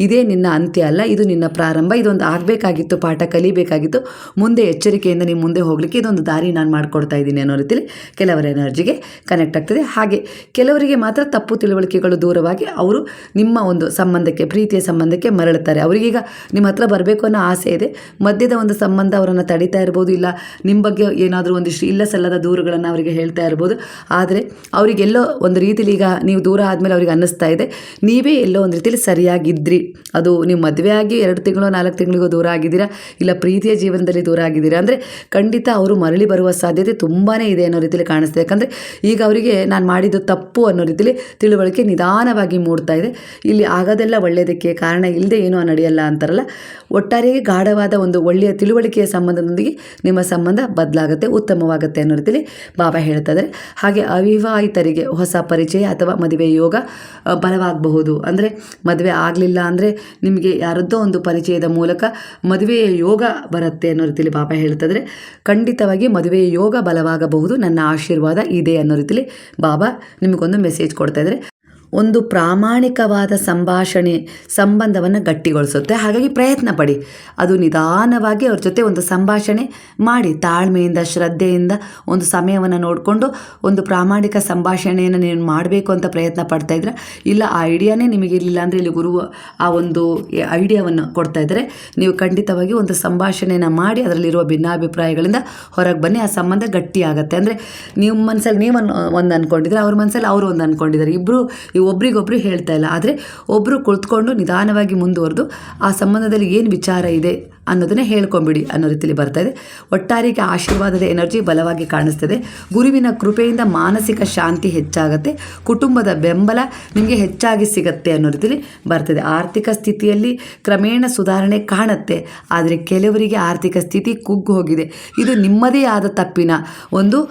ಇದೇ ನಿನ್ನ ಅಂತ್ಯ ಅಲ್ಲ, ಇದು ನಿನ್ನ ಪ್ರಾರಂಭ. ಇದೊಂದು ಆಗಬೇಕಾಗಿತ್ತು, ಪಾಠ ಕಲಿಬೇಕಾಗಿತ್ತು. ಮುಂದೆ ಎಚ್ಚರಿಕೆಯಿಂದ ನೀವು ಮುಂದೆ ಹೋಗಲಿಕ್ಕೆ ಇದೊಂದು ದಾರಿ ನಾನು ಮಾಡಿಕೊಡ್ತಾ ಇದ್ದೀನಿ ಅನ್ನೋ ರೀತಿಯಲ್ಲಿ ಕೆಲವರ ಎನರ್ಜಿಗೆ ಕನೆಕ್ಟ್ ಆಗ್ತದೆ. ಹಾಗೆ ಕೆಲವರಿಗೆ ಮಾತ್ರ ತಪ್ಪು ತಿಳುವಳಿಕೆಗಳು ದೂರವಾಗಿ ಅವರು ನಿಮ್ಮ ಒಂದು ಸಂಬಂಧಕ್ಕೆ, ಪ್ರೀತಿಯ ಸಂಬಂಧಕ್ಕೆ ಮರಳುತ್ತಾರೆ. ಅವರಿಗೀಗ ನಿಮ್ಮ ಹತ್ರ ಬರಬೇಕು ಅನ್ನೋ ಆಸೆ ಇದೆ, ಮಧ್ಯದ ಒಂದು ಸಂಬಂಧ ಅವರನ್ನು ತಡೀತಾ ಇರ್ಬೋದು, ಇಲ್ಲ ನಿಮ್ಮ ಬಗ್ಗೆ ಏನಾದರೂ ಒಂದಿಷ್ಟು ಇಲ್ಲ ಸಲ್ಲದ ದೂರುಗಳನ್ನು ಅವರಿಗೆ ಹೇಳ್ತಾ ಇರ್ಬೋದು. ಆದರೆ ಅವರಿಗೆಲ್ಲೋ ಒಂದು ರೀತಿಲಿ ಈಗ ನೀವು ದೂರ ಆದಮೇಲೆ ಅವ್ರಿಗೆ ಅನ್ನಿಸ್ತಾ ಇದೆ ನೀವೇ ಎಲ್ಲೋ ಒಂದು ರೀತಿಯಲ್ಲಿ ಸರಿಯಾಗಿದ್ರಿ. ಅದು ನೀವು ಮದುವೆ ಆಗಿ 2 ತಿಂಗಳು 4 ತಿಂಗಳಿಗೂ ದೂರ ಆಗಿದ್ದೀರಾ, ಇಲ್ಲ ಪ್ರೀತಿಯ ಜೀವನದಲ್ಲಿ ದೂರ ಆಗಿದ್ದೀರಾ ಅಂದರೆ ಖಂಡಿತ ಅವರು ಮರಳಿ ಬರುವ ಸಾಧ್ಯತೆ ತುಂಬಾ ಇದೆ ಅನ್ನೋ ರೀತಿಯಲ್ಲಿ ಕಾಣಿಸ್ತಿದೆ. ಯಾಕಂದರೆ ಈಗ ಅವರಿಗೆ ನಾನು ಮಾಡಿದ್ದು ತಪ್ಪು ಅನ್ನೋ ರೀತಿಯಲ್ಲಿ ತಿಳುವಳಿಕೆ ನಿಧಾನವಾಗಿ ಮೂಡ್ತಾ ಇದೆ. ಇಲ್ಲಿ ಆಗೋದೆಲ್ಲ ಒಳ್ಳೆಯದಕ್ಕೆ, ಕಾರಣ ಇಲ್ಲದೆ ಏನೂ ನಡೆಯಲ್ಲ ಅಂತಾರಲ್ಲ. ಒಟ್ಟಾರೆಯಾಗಿ ಗಾಢವಾದ ಒಂದು ಒಳ್ಳೆಯ ತಿಳುವಳಿಕೆಯ ಸಂಬಂಧದೊಂದಿಗೆ ನಿಮ್ಮ ಸಂಬಂಧ ಬದಲಾಗುತ್ತೆ, ಉತ್ತಮವಾಗುತ್ತೆ ಅನ್ನೋ ರೀತಿಯಲ್ಲಿ ಬಾಬಾ ಹೇಳ್ತಾ ಇದ್ದಾರೆ. ಹಾಗೆ ಅವಿವಾಹಿತರಿಗೆ ಹೊಸ ಪರಿಚಯ ಅಥವಾ ಮದುವೆ ಯೋಗ ಬಲವಾಗಬಹುದು. ಅಂದರೆ ಮದುವೆ ಆಗಲಿಲ್ಲ ಅಂದರೆ ನಿಮಗೆ ಯಾರದ್ದೋ ಒಂದು ಪರಿಚಯದ ಮೂಲಕ ಮದುವೆಯ ಯೋಗ ಬರುತ್ತೆ ಅನ್ನೋ ರೀತಿಯಲ್ಲಿ ಬಾಬಾ ಹೇಳ್ತಿದ್ರೆ ಖಂಡಿತವಾಗಿ ಮದುವೆಯ ಯೋಗ ಬಲವಾಗಬಹುದು, ನನ್ನ ಆಶೀರ್ವಾದ ಇದೆ ಅನ್ನೋ ರೀತಿಯಲ್ಲಿ ಬಾಬಾ ನಿಮಗೊಂದು ಮೆಸೇಜ್ ಕೊಡ್ತಾ ಇದ್ದಾರೆ. ಒಂದು ಪ್ರಾಮಾಣಿಕವಾದ ಸಂಭಾಷಣೆ ಸಂಬಂಧವನ್ನು ಗಟ್ಟಿಗೊಳಿಸುತ್ತೆ. ಹಾಗಾಗಿ ಪ್ರಯತ್ನ ಪಡಿ, ಅದು ನಿಧಾನವಾಗಿ ಅವ್ರ ಜೊತೆ ಒಂದು ಸಂಭಾಷಣೆ ಮಾಡಿ, ತಾಳ್ಮೆಯಿಂದ, ಶ್ರದ್ಧೆಯಿಂದ ಒಂದು ಸಮಯವನ್ನು ನೋಡಿಕೊಂಡು ಒಂದು ಪ್ರಾಮಾಣಿಕ ಸಂಭಾಷಣೆಯನ್ನು ನೀವು ಮಾಡಬೇಕು ಅಂತ ಪ್ರಯತ್ನ ಪಡ್ತಾ ಇದ್ರೆ, ಇಲ್ಲ ಆ ಐಡಿಯಾನೇ ನಿಮಗೆ ಇರಲಿಲ್ಲ ಅಂದರೆ ಇಲ್ಲಿ ಗುರು ಆ ಒಂದು ಐಡಿಯಾವನ್ನು ಕೊಡ್ತಾ ಇದ್ದಾರೆ. ನೀವು ಖಂಡಿತವಾಗಿ ಒಂದು ಸಂಭಾಷಣೆಯನ್ನು ಮಾಡಿ ಅದರಲ್ಲಿರುವ ಭಿನ್ನಾಭಿಪ್ರಾಯಗಳಿಂದ ಹೊರಗೆ ಬನ್ನಿ, ಆ ಸಂಬಂಧ ಗಟ್ಟಿಯಾಗುತ್ತೆ. ಅಂದರೆ ನಿಮ್ಮ ಮನಸ್ಸಲ್ಲಿ ನೀವು ಒಂದು ಅಂದ್ಕೊಂಡಿದ್ರೆ, ಅವ್ರ ಮನಸ್ಸಲ್ಲಿ ಅವರು ಒಂದು ಅಂದ್ಕೊಂಡಿದ್ದಾರೆ, ಇಬ್ಬರು ಒಬ್ರಿಗೊಬ್ರು ಹೇಳ್ತಾ ಇಲ್ಲ. ಆದರೆ ಒಬ್ಬರು ಕುಳಿತುಕೊಂಡು ನಿಧಾನವಾಗಿ ಮುಂದುವರೆದು ಆ ಸಂಬಂಧದಲ್ಲಿ ಏನು ವಿಚಾರ ಇದೆ ಅನ್ನೋದನ್ನೇ ಹೇಳ್ಕೊಂಬಿಡಿ ಅನ್ನೋ ರೀತಿಯಲ್ಲಿ ಬರ್ತಾ ಇದೆ. ಒಟ್ಟಾರೆಗೆ ಆಶೀರ್ವಾದದ ಎನರ್ಜಿ ಬಲವಾಗಿ ಕಾಣಿಸ್ತದೆ. ಗುರುವಿನ ಕೃಪೆಯಿಂದ ಮಾನಸಿಕ ಶಾಂತಿ ಹೆಚ್ಚಾಗುತ್ತೆ, ಕುಟುಂಬದ ಬೆಂಬಲ ನಿಮಗೆ ಹೆಚ್ಚಾಗಿ ಸಿಗತ್ತೆ ಅನ್ನೋ ರೀತಿಯಲ್ಲಿ ಬರ್ತದೆ. ಆರ್ಥಿಕ ಸ್ಥಿತಿಯಲ್ಲಿ ಕ್ರಮೇಣ ಸುಧಾರಣೆ ಕಾಣುತ್ತೆ. ಆದರೆ ಕೆಲವರಿಗೆ ಆರ್ಥಿಕ ಸ್ಥಿತಿ ಕುಗ್ಗು ಹೋಗಿದೆ. ಇದು ನಿಮ್ಮದೇ ಆದ ತಪ್ಪಿನ ಒಂದು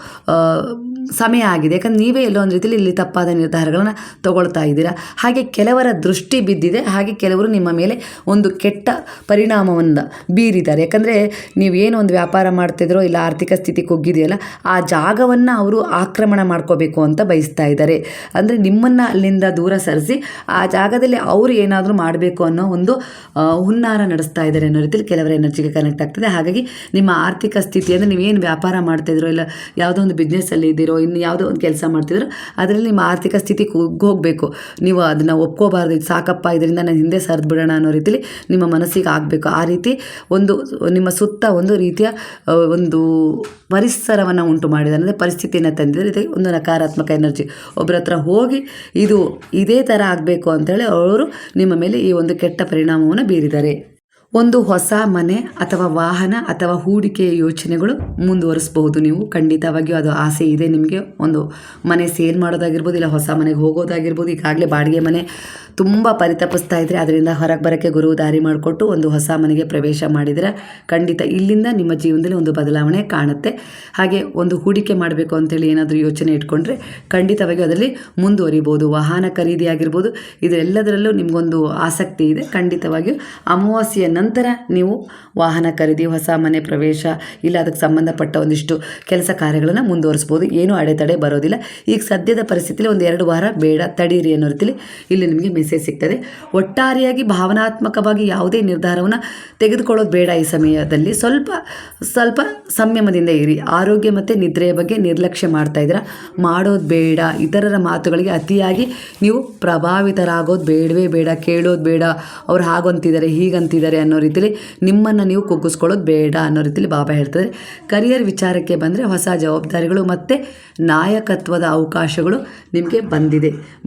ಸಮಯ ಆಗಿದೆ. ಯಾಕಂದರೆ ನೀವೇ ಎಲ್ಲೋ ಒಂದು ರೀತಿಯಲ್ಲಿ ಇಲ್ಲಿ ತಪ್ಪಾದ ನಿರ್ಧಾರಗಳನ್ನು ತಗೊಳ್ತಾ ಇದ್ದೀರಾ. ಹಾಗೆ ಕೆಲವರ ದೃಷ್ಟಿ ಬಿದ್ದಿದೆ, ಹಾಗೆ ಕೆಲವರು ನಿಮ್ಮ ಮೇಲೆ ಒಂದು ಕೆಟ್ಟ ಪರಿಣಾಮವನ್ನು ಬೀರಿದ್ದಾರೆ. ಯಾಕಂದರೆ ನೀವೇನು ಒಂದು ವ್ಯಾಪಾರ ಮಾಡ್ತಿದ್ರೋ, ಇಲ್ಲ ಆರ್ಥಿಕ ಸ್ಥಿತಿ ಕುಗ್ಗಿದೆಯಲ್ಲ, ಆ ಜಾಗವನ್ನು ಅವರು ಆಕ್ರಮಣ ಮಾಡ್ಕೋಬೇಕು ಅಂತ ಬಯಸ್ತಾ ಇದ್ದಾರೆ. ಅಂದರೆ ನಿಮ್ಮನ್ನು ಅಲ್ಲಿಂದ ದೂರ ಸರಿಸಿ ಆ ಜಾಗದಲ್ಲಿ ಅವರು ಏನಾದರೂ ಮಾಡಬೇಕು ಅನ್ನೋ ಒಂದು ಹುನ್ನಾರ ನಡೆಸ್ತಾ ಇದ್ದಾರೆ ಅನ್ನೋ ರೀತಿಯಲ್ಲಿ ಕೆಲವರ ಎನರ್ಜಿಗೆ ಕನೆಕ್ಟ್ ಆಗ್ತದೆ. ಹಾಗಾಗಿ ನಿಮ್ಮ ಆರ್ಥಿಕ ಸ್ಥಿತಿ ಅಂದರೆ ನೀವೇನು ವ್ಯಾಪಾರ ಮಾಡ್ತಿದ್ರೋ, ಇಲ್ಲ ಯಾವುದೋ ಒಂದು ಬಿಸ್ನೆಸ್ಸಲ್ಲಿ ಇದ್ದೀರೋ, ಇನ್ನು ಯಾವುದೋ ಒಂದು ಕೆಲಸ ಮಾಡ್ತಿದ್ರು, ಅದರಲ್ಲಿ ನಿಮ್ಮ ಆರ್ಥಿಕ ಸ್ಥಿತಿ ಕುಗ್ಗೋಗಬೇಕು. ನೀವು ಅದನ್ನು ಒಪ್ಕೋಬಾರ್ದು, ಇದು ಸಾಕಪ್ಪ, ಇದರಿಂದ ನಾನು ಹಿಂದೆ ಸರಿದು ಬಿಡೋಣ ಅನ್ನೋ ರೀತಿಯಲ್ಲಿ ನಿಮ್ಮ ಮನಸ್ಸಿಗೆ ಆಗಬೇಕು. ಆ ರೀತಿ ಒಂದು ನಿಮ್ಮ ಸುತ್ತ ಒಂದು ರೀತಿಯ ಒಂದು ಪರಿಸರವನ್ನು ಉಂಟು ಮಾಡಿದ್ದಾರೆ, ಅಂದರೆ ಪರಿಸ್ಥಿತಿಯನ್ನು ತಂದಿದ್ದಾರೆ. ಇದಕ್ಕೆ ಒಂದು ನಕಾರಾತ್ಮಕ ಎನರ್ಜಿ. ಒಬ್ಬರ ಹತ್ರ ಹೋಗಿ ಇದು ಇದೇ ಥರ ಆಗಬೇಕು ಅಂತೇಳಿ ಅವರು ನಿಮ್ಮ ಮೇಲೆ ಈ ಒಂದು ಕೆಟ್ಟ ಪರಿಣಾಮವನ್ನು ಬೀರಿದ್ದಾರೆ. ಒಂದು ಹೊಸ ಮನೆ ಅಥವಾ ವಾಹನ ಅಥವಾ ಹೂಡಿಕೆಯ ಯೋಚನೆಗಳು ಮುಂದುವರಿಸಬಹುದು. ನೀವು ಖಂಡಿತವಾಗಿಯೂ ಅದು ಆಸೆ ಇದೆ ನಿಮಗೆ. ಒಂದು ಮನೆ ಸೇಲ್ ಮಾಡೋದಾಗಿರ್ಬೋದು, ಇಲ್ಲ ಹೊಸ ಮನೆಗೆ ಹೋಗೋದಾಗಿರ್ಬೋದು. ಈಗಾಗಲೇ ಬಾಡಿಗೆ ಮನೆ ತುಂಬ ಪರಿತಪಿಸ್ತಾ ಇದ್ದರೆ ಅದರಿಂದ ಹೊರಗೆ ಬರೋಕ್ಕೆ ಗುರು ದಾರಿ ಮಾಡಿಕೊಟ್ಟು ಒಂದು ಹೊಸ ಮನೆಗೆ ಪ್ರವೇಶ ಮಾಡಿದರೆ ಖಂಡಿತ ಇಲ್ಲಿಂದ ನಿಮ್ಮ ಜೀವನದಲ್ಲಿ ಒಂದು ಬದಲಾವಣೆ ಕಾಣುತ್ತೆ. ಹಾಗೆ ಒಂದು ಹೂಡಿಕೆ ಮಾಡಬೇಕು ಅಂತೇಳಿ ಏನಾದರೂ ಯೋಚನೆ ಇಟ್ಕೊಂಡ್ರೆ ಖಂಡಿತವಾಗಿ ಅದರಲ್ಲಿ ಮುಂದುವರಿಬೋದು. ವಾಹನ ಖರೀದಿ ಆಗಿರ್ಬೋದು, ಇದೆಲ್ಲದರಲ್ಲೂ ನಿಮಗೊಂದು ಆಸಕ್ತಿ ಇದೆ. ಖಂಡಿತವಾಗಿಯೂ ಅಮಾವಾಸ್ಯೆಯ ನಂತರ ನೀವು ವಾಹನ ಖರೀದಿ, ಹೊಸ ಮನೆ ಪ್ರವೇಶ, ಇಲ್ಲ ಅದಕ್ಕೆ ಸಂಬಂಧಪಟ್ಟ ಒಂದಿಷ್ಟು ಕೆಲಸ ಕಾರ್ಯಗಳನ್ನು ಮುಂದುವರಿಸ್ಬೋದು. ಏನೂ ಅಡೆತಡೆ ಬರೋದಿಲ್ಲ. ಈಗ ಸದ್ಯದ ಪರಿಸ್ಥಿತಿಯಲ್ಲಿ ಒಂದು 2 ವಾರ ಬೇಡ, ತಡೀರಿ ಅನ್ನೋ ರೀತಿಯಲ್ಲಿ ಇಲ್ಲಿ ನಿಮಗೆ ಗಮನಿಸೇ ಸಿಗ್ತದೆ. ಒಟ್ಟಾರೆಯಾಗಿ ಭಾವನಾತ್ಮಕವಾಗಿ ಯಾವುದೇ ನಿರ್ಧಾರವನ್ನು ತೆಗೆದುಕೊಳ್ಳೋದು ಬೇಡ. ಈ ಸಮಯದಲ್ಲಿ ಸ್ವಲ್ಪ ಸಂಯಮದಿಂದ ಇರಿ. ಆರೋಗ್ಯ ಮತ್ತು ನಿದ್ರೆಯ ಬಗ್ಗೆ ನಿರ್ಲಕ್ಷ್ಯ ಮಾಡ್ತಾ ಇದ್ದೀರಾ, ಮಾಡೋದು ಬೇಡ. ಇತರರ ಮಾತುಗಳಿಗೆ ಅತಿಯಾಗಿ ನೀವು ಪ್ರಭಾವಿತರಾಗೋದು ಬೇಡವೇ ಬೇಡ. ಕೇಳೋದು ಬೇಡ, ಅವ್ರು ಹಾಗಂತಿದ್ದಾರೆ ಹೀಗಂತಿದ್ದಾರೆ ಅನ್ನೋ ರೀತಿಯಲ್ಲಿ ನಿಮ್ಮನ್ನು ನೀವು ಕುಗ್ಗಿಸ್ಕೊಳ್ಳೋದು ಬೇಡ ಅನ್ನೋ ರೀತಿಯಲ್ಲಿ ಬಾಬಾ ಹೇಳ್ತಾರೆ. ಕರಿಯರ್ ವಿಚಾರಕ್ಕೆ ಬಂದರೆ ಹೊಸ ಜವಾಬ್ದಾರಿಗಳು ಮತ್ತು ನಾಯಕತ್ವದ ಅವಕಾಶಗಳು ನಿಮಗೆ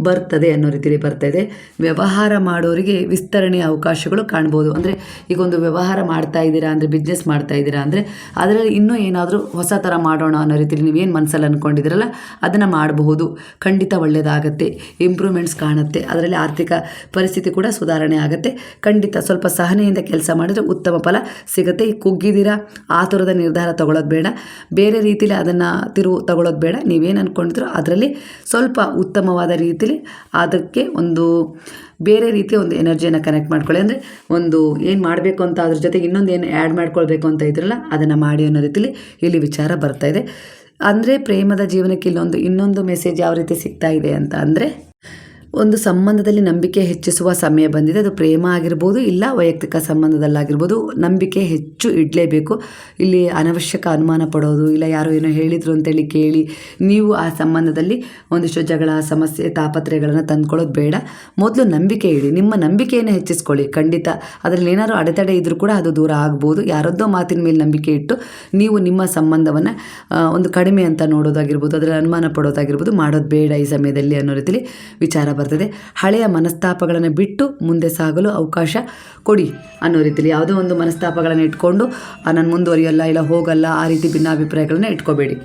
ಬರ್ತದೆ ಅನ್ನೋ ರೀತಿಯಲ್ಲಿ ಬರ್ತಾಯಿದೆ. ವ್ಯವಹಾರ ಮಾಡೋರಿಗೆ ವಿಸ್ತರಣೆಯ ಅವಕಾಶಗಳು ಕಾಣ್ಬೋದು. ಅಂದರೆ ಈಗ ಒಂದು ವ್ಯವಹಾರ ಮಾಡ್ತಾ ಇದ್ದೀರಾ ಅಂದರೆ, ಬಿಸ್ನೆಸ್ ಮಾಡ್ತಾ ಇದ್ದೀರಾ ಅಂದರೆ ಅದರಲ್ಲಿ ಇನ್ನೂ ಏನಾದರೂ ಹೊಸ ಥರ ಮಾಡೋಣ ಅನ್ನೋ ರೀತಿಯಲ್ಲಿ ನೀವೇನು ಮನಸ್ಸಲ್ಲಿ ಅಂದ್ಕೊಂಡಿದ್ದೀರಲ್ಲ ಅದನ್ನು ಮಾಡಬಹುದು. ಖಂಡಿತ ಒಳ್ಳೆಯದಾಗತ್ತೆ, ಇಂಪ್ರೂವ್ಮೆಂಟ್ಸ್ ಕಾಣುತ್ತೆ. ಅದರಲ್ಲಿ ಆರ್ಥಿಕ ಪರಿಸ್ಥಿತಿ ಕೂಡ ಸುಧಾರಣೆ ಆಗುತ್ತೆ. ಖಂಡಿತ ಸ್ವಲ್ಪ ಸಹನೆಯಿಂದ ಕೆಲಸ ಮಾಡಿದರೆ ಉತ್ತಮ ಫಲ ಸಿಗುತ್ತೆ. ಈ ಕುಗ್ಗಿದ್ದೀರಾ, ಆತುರದ ನಿರ್ಧಾರ ತಗೊಳ್ಳೋದು ಬೇಡ, ಬೇರೆ ರೀತಿಯಲ್ಲಿ ಅದನ್ನು ತಗೊಳ್ಳೋದು ಬೇಡ. ನೀವೇನು ಅಂದ್ಕೊಂಡಿದ್ರೋ ಅದರಲ್ಲಿ ಸ್ವಲ್ಪ ಉತ್ತಮವಾದ ರೀತಿಯಲ್ಲಿ ಅದಕ್ಕೆ ಒಂದು ಬೇರೆ ರೀತಿಯ ಒಂದು ಎನರ್ಜಿಯನ್ನು ಕನೆಕ್ಟ್ ಮಾಡ್ಕೊಳ್ಳಿ. ಅಂದರೆ ಒಂದು ಏನು ಮಾಡಬೇಕು ಅಂತ ಅದ್ರ ಜೊತೆಗೆ ಇನ್ನೊಂದು ಏನು ಆ್ಯಡ್ ಮಾಡ್ಕೊಳ್ಬೇಕು ಅಂತ ಇದ್ರಲ್ಲ ಅದನ್ನು ಮಾಡಿ ಅನ್ನೋ ರೀತಿಯಲ್ಲಿ ಇಲ್ಲಿ ವಿಚಾರ ಬರ್ತಾಯಿದೆ. ಅಂದರೆ ಪ್ರೇಮದ ಜೀವನಕ್ಕೆ ಇನ್ನೊಂದು ಮೆಸೇಜ್ ಯಾವ ರೀತಿ ಸಿಗ್ತಾ ಇದೆ ಅಂತ ಅಂದರೆ, ಒಂದು ಸಂಬಂಧದಲ್ಲಿ ನಂಬಿಕೆ ಹೆಚ್ಚಿಸುವ ಸಮಯ ಬಂದಿದೆ. ಅದು ಪ್ರೇಮ ಆಗಿರ್ಬೋದು, ಇಲ್ಲ ವೈಯಕ್ತಿಕ ಸಂಬಂಧದಲ್ಲಾಗಿರ್ಬೋದು. ನಂಬಿಕೆ ಹೆಚ್ಚು ಇಡಲೇಬೇಕು. ಇಲ್ಲಿ ಅನವಶ್ಯಕ ಅನುಮಾನ ಪಡೋದು, ಇಲ್ಲ ಯಾರೋ ಏನೋ ಹೇಳಿದರು ಅಂತೇಳಿ ಕೇಳಿ ನೀವು ಆ ಸಂಬಂಧದಲ್ಲಿ ಒಂದಿಷ್ಟು ಜಗಳ, ಸಮಸ್ಯೆ, ತಾಪತ್ರಯಗಳನ್ನು ತಂದ್ಕೊಳ್ಳೋದು ಬೇಡ. ಮೊದಲು ನಂಬಿಕೆ ಇಡಿ, ನಿಮ್ಮ ನಂಬಿಕೆಯನ್ನು ಹೆಚ್ಚಿಸ್ಕೊಳ್ಳಿ. ಖಂಡಿತ ಅದರಲ್ಲಿ ಏನಾದರೂ ಅಡೆತಡೆ ಇದ್ದರೂ ಕೂಡ ಅದು ದೂರ ಆಗ್ಬೋದು. ಯಾರದ್ದೋ ಮಾತಿನ ಮೇಲೆ ನಂಬಿಕೆ ಇಟ್ಟು ನೀವು ನಿಮ್ಮ ಸಂಬಂಧವನ್ನು ಒಂದು ಕಡಿಮೆ ಅಂತ ನೋಡೋದಾಗಿರ್ಬೋದು, ಅದರಲ್ಲಿ ಅನುಮಾನ ಪಡೋದಾಗಿರ್ಬೋದು ಮಾಡೋದು ಬೇಡ ಈ ಸಮಯದಲ್ಲಿ ಅನ್ನೋ ರೀತಿಯಲ್ಲಿ ವಿಚಾರ ಬರ್ತದೆ. ಹಳೆಯ ಮನಸ್ತಾಪಗಳನ್ನು ಬಿಟ್ಟು ಮುಂದೆ ಸಾಗಲು ಅವಕಾಶ ಕೊಡಿ ಅನ್ನೋ ರೀತಿಯಲ್ಲಿ. ಯಾವುದೋ ಒಂದು ಮನಸ್ತಾಪಗಳನ್ನು ಇಟ್ಕೊಂಡು ನಾನು ಮುಂದುವರಿಯಲ್ಲ, ಇಲ್ಲ ಹೋಗಲ್ಲ, ಆ ರೀತಿ ಭಿನ್ನಾಭಿಪ್ರಾಯಗಳನ್ನು ಇಟ್ಕೋಬೇಡಿ.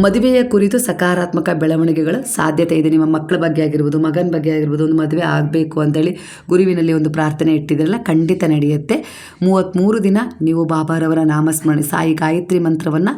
ಮದುವೆಯ ಕುರಿತು ಸಕಾರಾತ್ಮಕ ಬೆಳವಣಿಗೆಗಳ ಸಾಧ್ಯತೆ ಇದೆ. ನಿಮ್ಮ ಮಕ್ಕಳ ಬಗ್ಗೆ ಆಗಿರ್ಬೋದು, ಮಗನ ಬಗ್ಗೆ ಆಗಿರ್ಬೋದು, ಒಂದು ಮದುವೆ ಆಗಬೇಕು ಅಂತೇಳಿ ಗುರುವಿನಲ್ಲಿ ಒಂದು ಪ್ರಾರ್ಥನೆ ಇಟ್ಟಿದ್ರಲ್ಲ, ಖಂಡಿತ ನಡೆಯುತ್ತೆ. 33 ದಿನ ನೀವು ಬಾಬಾರವರ ನಾಮಸ್ಮರಣೆ, ಸಾಯಿ ಗಾಯತ್ರಿ ಮಂತ್ರವನ್ನು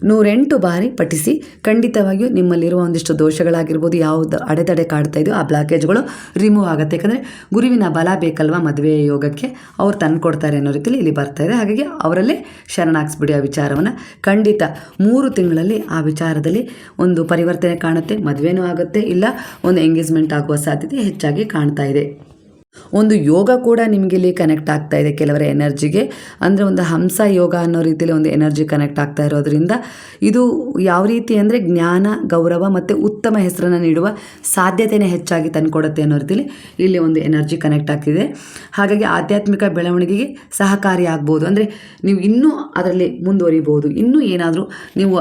108 ಬಾರಿ ಪಠಿಸಿ. ಖಂಡಿತವಾಗಿಯೂ ನಿಮ್ಮಲ್ಲಿರುವ ಒಂದಿಷ್ಟು ದೋಷಗಳಾಗಿರ್ಬೋದು, ಯಾವುದು ಅಡೆತಡೆ ಕಾಡ್ತಾ ಇದೆಯೋ ಆ ಬ್ಲಾಕೇಜ್ಗಳು ರಿಮೂವ್ ಆಗುತ್ತೆ. ಯಾಕಂದರೆ ಗುರುವಿನ ಬಲ ಬೇಕಲ್ವ ಮದುವೆಯ ಯೋಗಕ್ಕೆ, ಅವ್ರು ತಂದುಕೊಡ್ತಾರೆ ಅನ್ನೋ ರೀತಿಯಲ್ಲಿ ಇಲ್ಲಿ ಬರ್ತಾಯಿದೆ. ಹಾಗಾಗಿ ಅವರಲ್ಲೇ ಶರಣಾಗಿಸ್ಬಿಡಿ ಆ ವಿಚಾರವನ್ನು. ಖಂಡಿತ 3 ತಿಂಗಳಲ್ಲಿ ಆ ವಿಚಾರದಲ್ಲಿ ಒಂದು ಪರಿವರ್ತನೆ ಕಾಣುತ್ತೆ. ಮದುವೆನೂ ಆಗುತ್ತೆ, ಇಲ್ಲ ಒಂದು ಎಂಗೇಜ್ಮೆಂಟ್ ಆಗುವ ಸಾಧ್ಯತೆ ಹೆಚ್ಚಾಗಿ ಕಾಣ್ತಾ ಇದೆ. ಒಂದು ಯೋಗ ಕೂಡ ನಿಮಗೆ ಇಲ್ಲಿ ಕನೆಕ್ಟ್ ಆಗ್ತಾ ಇದೆ ಕೆಲವರ ಎನರ್ಜಿಗೆ. ಅಂದರೆ ಒಂದು ಹಂಸ ಯೋಗ ಅನ್ನೋ ರೀತಿಯಲ್ಲಿ ಒಂದು ಎನರ್ಜಿ ಕನೆಕ್ಟ್ ಆಗ್ತಾ ಇರೋದ್ರಿಂದ ಇದು ಯಾವ ರೀತಿ ಅಂದರೆ ಜ್ಞಾನ, ಗೌರವ ಮತ್ತು ಉತ್ತಮ ಹೆಸರನ್ನು ನೀಡುವ ಸಾಧ್ಯತೆಯೇ ಹೆಚ್ಚಾಗಿ ತಂದುಕೊಡುತ್ತೆ ಅನ್ನೋ ರೀತಿಯಲ್ಲಿ ಇಲ್ಲಿ ಒಂದು ಎನರ್ಜಿ ಕನೆಕ್ಟ್ ಆಗ್ತಿದೆ. ಹಾಗಾಗಿ ಆಧ್ಯಾತ್ಮಿಕ ಬೆಳವಣಿಗೆಗೆ ಸಹಕಾರಿಯಾಗ್ಬೋದು. ಅಂದರೆ ನೀವು ಇನ್ನೂ ಅದರಲ್ಲಿ ಮುಂದುವರಿಬೋದು. ಇನ್ನೂ ಏನಾದರೂ ನೀವು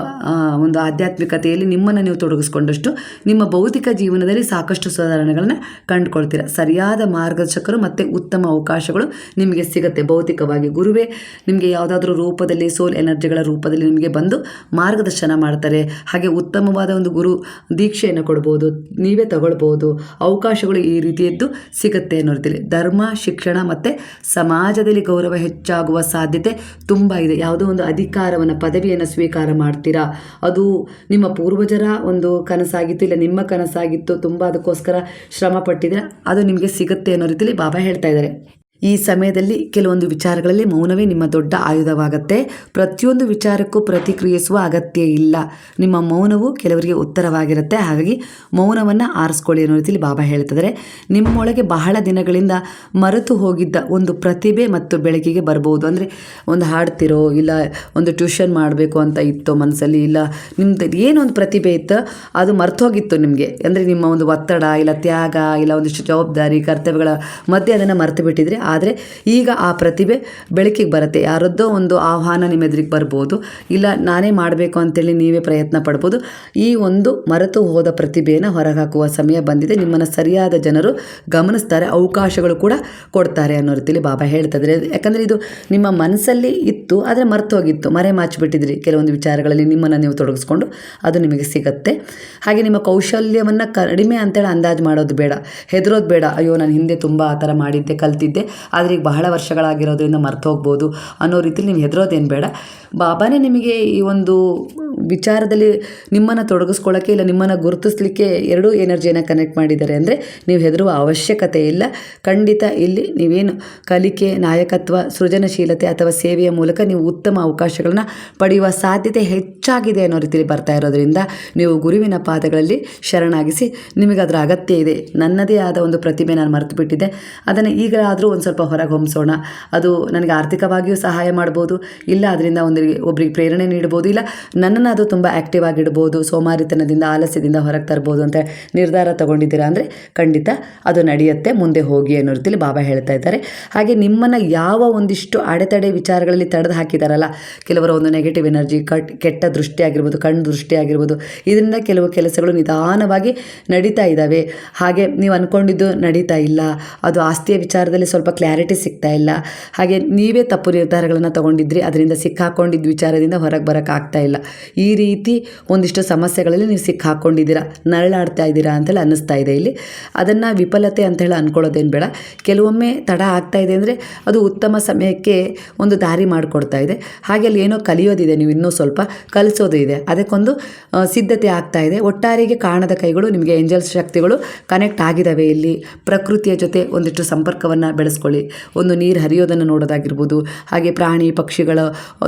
ಒಂದು ಆಧ್ಯಾತ್ಮಿಕತೆಯಲ್ಲಿ ನಿಮ್ಮನ್ನು ನೀವು ತೊಡಗಿಸ್ಕೊಂಡಷ್ಟು ನಿಮ್ಮ ಭೌತಿಕ ಜೀವನದಲ್ಲಿ ಸಾಕಷ್ಟು ಸುಧಾರಣೆಗಳನ್ನು ಕಂಡುಕೊಳ್ತೀರ. ಸರಿಯಾದ ಮಾರ್ಗದರ್ಶಕರು ಮತ್ತು ಉತ್ತಮ ಅವಕಾಶಗಳು ನಿಮಗೆ ಸಿಗುತ್ತೆ. ಭೌತಿಕವಾಗಿ ಗುರುವೇ ನಿಮಗೆ ಯಾವುದಾದ್ರೂ ರೂಪದಲ್ಲಿ, ಸೋಲ್ ಎನರ್ಜಿಗಳ ರೂಪದಲ್ಲಿ ನಿಮಗೆ ಬಂದು ಮಾರ್ಗದರ್ಶನ ಮಾಡ್ತಾರೆ. ಹಾಗೆ ಉತ್ತಮವಾದ ಒಂದು ಗುರು ದೀಕ್ಷೆಯನ್ನು ಕೊಡ್ಬೋದು, ನೀವೇ ತಗೊಳ್ಬೋದು. ಅವಕಾಶಗಳು ಈ ರೀತಿಯದ್ದು ಸಿಗುತ್ತೆ ಅನ್ನೋ ರೀತಿಯಲ್ಲಿ. ಧರ್ಮ, ಶಿಕ್ಷಣ ಮತ್ತು ಸಮಾಜದಲ್ಲಿ ಗೌರವ ಹೆಚ್ಚಾಗುವ ಸಾಧ್ಯತೆ ತುಂಬ ಇದೆ. ಯಾವುದೋ ಒಂದು ಅಧಿಕಾರವನ್ನು, ಪದವಿಯನ್ನು ಸ್ವೀಕಾರ ಮಾಡ್ತೀರಾ, ಅದು ನಿಮ್ಮ ಪೂರ್ವಜರ ಒಂದು ಕನಸಾಗಿತ್ತು, ಇಲ್ಲ ನಿಮ್ಮ ಕನಸಾಗಿತ್ತು, ತುಂಬ ಅದಕ್ಕೋಸ್ಕರ ಶ್ರಮ ಪಟ್ಟಿದ್ರೆ ಅದು ನಿಮಗೆ ಸಿಗುತ್ತೆ ಅನ್ನೋ ರೀತಿಯಲ್ಲಿ ಬಾಬಾ ಹೇಳ್ತಾ ಇದ್ದಾರೆ. ಈ ಸಮಯದಲ್ಲಿ ಕೆಲವೊಂದು ವಿಚಾರಗಳಲ್ಲಿ ಮೌನವೇ ನಿಮ್ಮ ದೊಡ್ಡ ಆಯುಧವಾಗುತ್ತೆ. ಪ್ರತಿಯೊಂದು ವಿಚಾರಕ್ಕೂ ಪ್ರತಿಕ್ರಿಯಿಸುವ ಅಗತ್ಯ ಇಲ್ಲ. ನಿಮ್ಮ ಮೌನವು ಕೆಲವರಿಗೆ ಉತ್ತರವಾಗಿರುತ್ತೆ. ಹಾಗಾಗಿ ಮೌನವನ್ನು ಆರಿಸ್ಕೊಳ್ಳಿ ಅನ್ನೋ ರೀತಿಯಲ್ಲಿ ಬಾಬಾ ಹೇಳ್ತಿದ್ದಾರೆ. ನಿಮ್ಮೊಳಗೆ ಬಹಳ ದಿನಗಳಿಂದ ಮರೆತು ಹೋಗಿದ್ದ ಒಂದು ಪ್ರತಿಭೆ ಮತ್ತು ಬೆಳಕಿಗೆ ಬರ್ಬೋದು. ಅಂದರೆ ಒಂದು ಹಾಡ್ತಿರೋ, ಇಲ್ಲ ಒಂದು ಟ್ಯೂಷನ್ ಮಾಡಬೇಕು ಅಂತ ಇತ್ತೋ ಮನಸ್ಸಲ್ಲಿ, ಇಲ್ಲ ನಿಮ್ಮದು ಏನೊಂದು ಪ್ರತಿಭೆ ಇತ್ತು ಅದು ಮರ್ತೋಗಿತ್ತು ನಿಮಗೆ. ಅಂದರೆ ನಿಮ್ಮ ಒಂದು ಒತ್ತಡ, ಇಲ್ಲ ತ್ಯಾಗ, ಇಲ್ಲ ಒಂದಿಷ್ಟು ಜವಾಬ್ದಾರಿ, ಕರ್ತವ್ಯಗಳ ಮಧ್ಯೆ ಅದನ್ನು ಮರೆತು ಬಿಟ್ಟಿದ್ರೆ, ಆದರೆ ಈಗ ಆ ಪ್ರತಿಭೆ ಬೆಳಕಿಗೆ ಬರುತ್ತೆ. ಯಾರದ್ದೋ ಒಂದು ಆಹ್ವಾನ ನಿಮ್ಮ ಎದುರಿಗೆ ಬರ್ಬೋದು, ಇಲ್ಲ ನಾನೇ ಮಾಡಬೇಕು ಅಂತೇಳಿ ನೀವೇ ಪ್ರಯತ್ನ ಪಡ್ಬೋದು. ಈ ಒಂದು ಮರೆತು ಹೋದ ಪ್ರತಿಭೆಯನ್ನು ಹೊರಹಾಕುವ ಸಮಯ ಬಂದಿದೆ. ನಿಮ್ಮನ್ನು ಸರಿಯಾದ ಜನರು ಗಮನಿಸ್ತಾರೆ, ಅವಕಾಶಗಳು ಕೂಡ ಕೊಡ್ತಾರೆ ಅನ್ನೋ ರೀತಿಯಲ್ಲಿ ಬಾಬಾ ಹೇಳ್ತಿದ್ದಾರೆ. ಯಾಕಂದರೆ ಇದು ನಿಮ್ಮ ಮನಸ್ಸಲ್ಲಿ ಇತ್ತು, ಆದರೆ ಮರೆತು ಹೋಗಿತ್ತು, ಮರೆ ಮಾಚಿಬಿಟ್ಟಿದ್ರಿ. ಕೆಲವೊಂದು ವಿಚಾರಗಳಲ್ಲಿ ನಿಮ್ಮನ್ನು ನೀವು ತೊಡಗಿಸ್ಕೊಂಡು ಅದು ನಿಮಗೆ ಸಿಗುತ್ತೆ. ಹಾಗೆ ನಿಮ್ಮ ಕೌಶಲ್ಯವನ್ನು ಕಡಿಮೆ ಅಂತೇಳಿ ಅಂದಾಜು ಮಾಡೋದು ಬೇಡ, ಹೆದರೋದು ಬೇಡ. ಅಯ್ಯೋ ನಾನು ಹಿಂದೆ ತುಂಬ ಆ ಥರ ಮಾಡಿದ್ದೆ, ಕಲ್ತಿದ್ದೆ, ಆದರೆ ಈಗ ಬಹಳ ವರ್ಷಗಳಾಗಿರೋದ್ರಿಂದ ಮರ್ತು ಹೋಗ್ಬೋದು ಅನ್ನೋ ರೀತಿಲಿ ನೀವು ಹೆದರೋದೇನು ಬೇಡ. ಬಾಬಾನೇ ನಿಮಗೆ ಈ ಒಂದು ವಿಚಾರದಲ್ಲಿ ನಿಮ್ಮನ್ನು ತೊಡಗಿಸ್ಕೊಳ್ಳೋಕ್ಕೆ ಇಲ್ಲ ನಿಮ್ಮನ್ನು ಗುರುತಿಸ್ಲಿಕ್ಕೆ ಎರಡೂ ಎನರ್ಜಿಯನ್ನು ಕನೆಕ್ಟ್ ಮಾಡಿದ್ದಾರೆ ಅಂದರೆ ನೀವು ಹೆದರುವ ಅವಶ್ಯಕತೆ ಇಲ್ಲ. ಖಂಡಿತ ಇಲ್ಲಿ ನೀವೇನು ಕಲಿಕೆ, ನಾಯಕತ್ವ, ಸೃಜನಶೀಲತೆ ಅಥವಾ ಸೇವೆಯ ಮೂಲಕ ನೀವು ಉತ್ತಮ ಅವಕಾಶಗಳನ್ನು ಪಡೆಯುವ ಸಾಧ್ಯತೆ ಹೆಚ್ಚಾಗಿದೆ ಅನ್ನೋ ರೀತಿಯಲ್ಲಿ ಬರ್ತಾ ಇರೋದ್ರಿಂದ ನೀವು ಗುರುವಿನ ಪಾದಗಳಲ್ಲಿ ಶರಣಾಗಿಸಿ. ನಿಮಗೆ ಅದರ ಅಗತ್ಯ ಇದೆ. ನನ್ನದೇ ಆದ ಒಂದು ಪ್ರತಿಭೆ ನಾನು ಮರೆತು ಬಿಟ್ಟಿದ್ದೆ, ಅದನ್ನು ಈಗಲಾದರೂ ಒಂದು ಸ್ವಲ್ಪ ಹೊರಗೆ ಹೊಮ್ಮಿಸೋಣ. ಅದು ನನಗೆ ಆರ್ಥಿಕವಾಗಿಯೂ ಸಹಾಯ ಮಾಡ್ಬೋದು, ಇಲ್ಲ ಅದರಿಂದ ಒಬ್ಬರಿಗೆ ಪ್ರೇರಣೆ ನೀಡ್ಬೋದು, ಇಲ್ಲ ನನ್ನನ್ನು ಅದು ತುಂಬ ಆ್ಯಕ್ಟಿವ್ ಆಗಿಡ್ಬೋದು, ಸೋಮಾರಿತನದಿಂದ ಆಲಸ್ಯದಿಂದ ಹೊರಗೆ ತರ್ಬೋದು ಅಂತ ನಿರ್ಧಾರ ತಗೊಂಡಿದ್ದೀರಾ ಅಂದರೆ ಖಂಡಿತ ಅದು ನಡೆಯುತ್ತೆ. ಮುಂದೆ ಹೋಗಿ ಅನ್ನೋ ರೀತಿಯಲ್ಲಿ ಬಾಬಾ ಹೇಳ್ತಾ ಇದ್ದಾರೆ. ಹಾಗೆ ನಿಮ್ಮನ್ನು ಯಾವ ಒಂದಿಷ್ಟು ಅಡೆತಡೆ ವಿಚಾರಗಳಲ್ಲಿ ತಡೆದು ಹಾಕಿದಾರಲ್ಲ, ಕೆಲವರ ಒಂದು ನೆಗೆಟಿವ್ ಎನರ್ಜಿ, ಕೆಟ್ಟ ದೃಷ್ಟಿ ಆಗಿರ್ಬೋದು, ಕಣ್ಣು ದೃಷ್ಟಿ ಆಗಿರ್ಬೋದು, ಇದರಿಂದ ಕೆಲವು ಕೆಲಸಗಳು ನಿಧಾನವಾಗಿ ನಡೀತಾ ಇದ್ದಾವೆ. ಹಾಗೆ ನೀವು ಅಂದ್ಕೊಂಡಿದ್ದು ನಡೀತಾ ಇಲ್ಲ, ಅದು ಆಸ್ತಿಯ ವಿಚಾರದಲ್ಲಿ ಸ್ವಲ್ಪ ಕ್ಲಾರಿಟಿ ಸಿಗ್ತಾ ಇಲ್ಲ, ಹಾಗೆ ನೀವೇ ತಪ್ಪು ನಿರ್ಧಾರಗಳನ್ನು ತಗೊಂಡಿದ್ರಿ, ಅದರಿಂದ ಸಿಕ್ಕಾಕೊಂಡಿದ್ದ ವಿಚಾರದಿಂದ ಹೊರಗೆ ಬರೋಕ್ಕಾಗ್ತಾ ಇಲ್ಲ. ಈ ರೀತಿ ಒಂದಿಷ್ಟು ಸಮಸ್ಯೆಗಳಲ್ಲಿ ನೀವು ಸಿಕ್ಕಾಕೊಂಡಿದ್ದೀರಾ, ನರಳಾಡ್ತಾ ಇದ್ದೀರಾ ಅಂತೇಳಿ ಅನ್ನಿಸ್ತಾ ಇದೆ. ಇಲ್ಲಿ ಅದನ್ನು ವಿಫಲತೆ ಅಂತೇಳಿ ಅಂದ್ಕೊಳ್ಳೋದೇನು ಬೇಡ. ಕೆಲವೊಮ್ಮೆ ತಡ ಆಗ್ತಾ ಇದೆ ಅಂದರೆ ಅದು ಉತ್ತಮ ಸಮಯಕ್ಕೆ ಒಂದು ದಾರಿ ಮಾಡಿಕೊಡ್ತಾ ಇದೆ. ಹಾಗೆ ಅಲ್ಲಿ ಏನೋ ಕಲಿಯೋದಿದೆ, ನೀವು ಇನ್ನೂ ಸ್ವಲ್ಪ ಕಲಿಸೋದು ಇದೆ, ಅದಕ್ಕೊಂದು ಸಿದ್ಧತೆ ಆಗ್ತಾ ಇದೆ. ಒಟ್ಟಾರೆಗೆ ಕಾಣದ ಕೈಗಳು ನಿಮಗೆ ಏಂಜಲ್ಸ್ ಶಕ್ತಿಗಳು ಕನೆಕ್ಟ್ ಆಗಿದ್ದಾವೆ. ಇಲ್ಲಿ ಪ್ರಕೃತಿಯ ಜೊತೆ ಒಂದಿಷ್ಟು ಸಂಪರ್ಕವನ್ನು ಬೆಳೆಸ್ಕೊಳ್ಳಿ. ಒಂದು ನೀರು ಹರಿಯೋದನ್ನು ನೋಡೋದಾಗಿರ್ಬೋದು, ಹಾಗೆ ಪ್ರಾಣಿ ಪಕ್ಷಿಗಳ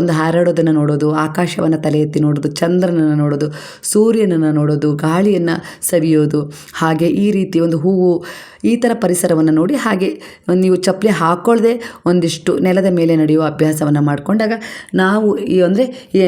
ಒಂದು ಹಾರಾಡೋದನ್ನು ನೋಡೋದು, ಆಕಾಶವನ್ನು ತಲೆ ಎತ್ತಿ ನೋಡೋದು, ಚಂದ್ರನನ್ನು ನೋಡೋದು, ಸೂರ್ಯನನ್ನು ನೋಡೋದು, ಗಾಳಿಯನ್ನು ಸವಿಯೋದು, ಹಾಗೆ ಈ ರೀತಿ ಒಂದು ಹೂವು, ಈ ಥರ ಪರಿಸರವನ್ನು ನೋಡಿ, ಹಾಗೆ ನೀವು ಚಪ್ಪಲಿ ಹಾಕ್ಕೊಳ್ಳದೆ ಒಂದಿಷ್ಟು ನೆಲದ ಮೇಲೆ ನಡೆಯುವ ಅಭ್ಯಾಸವನ್ನು ಮಾಡಿಕೊಂಡಾಗ ನಾವು ಈ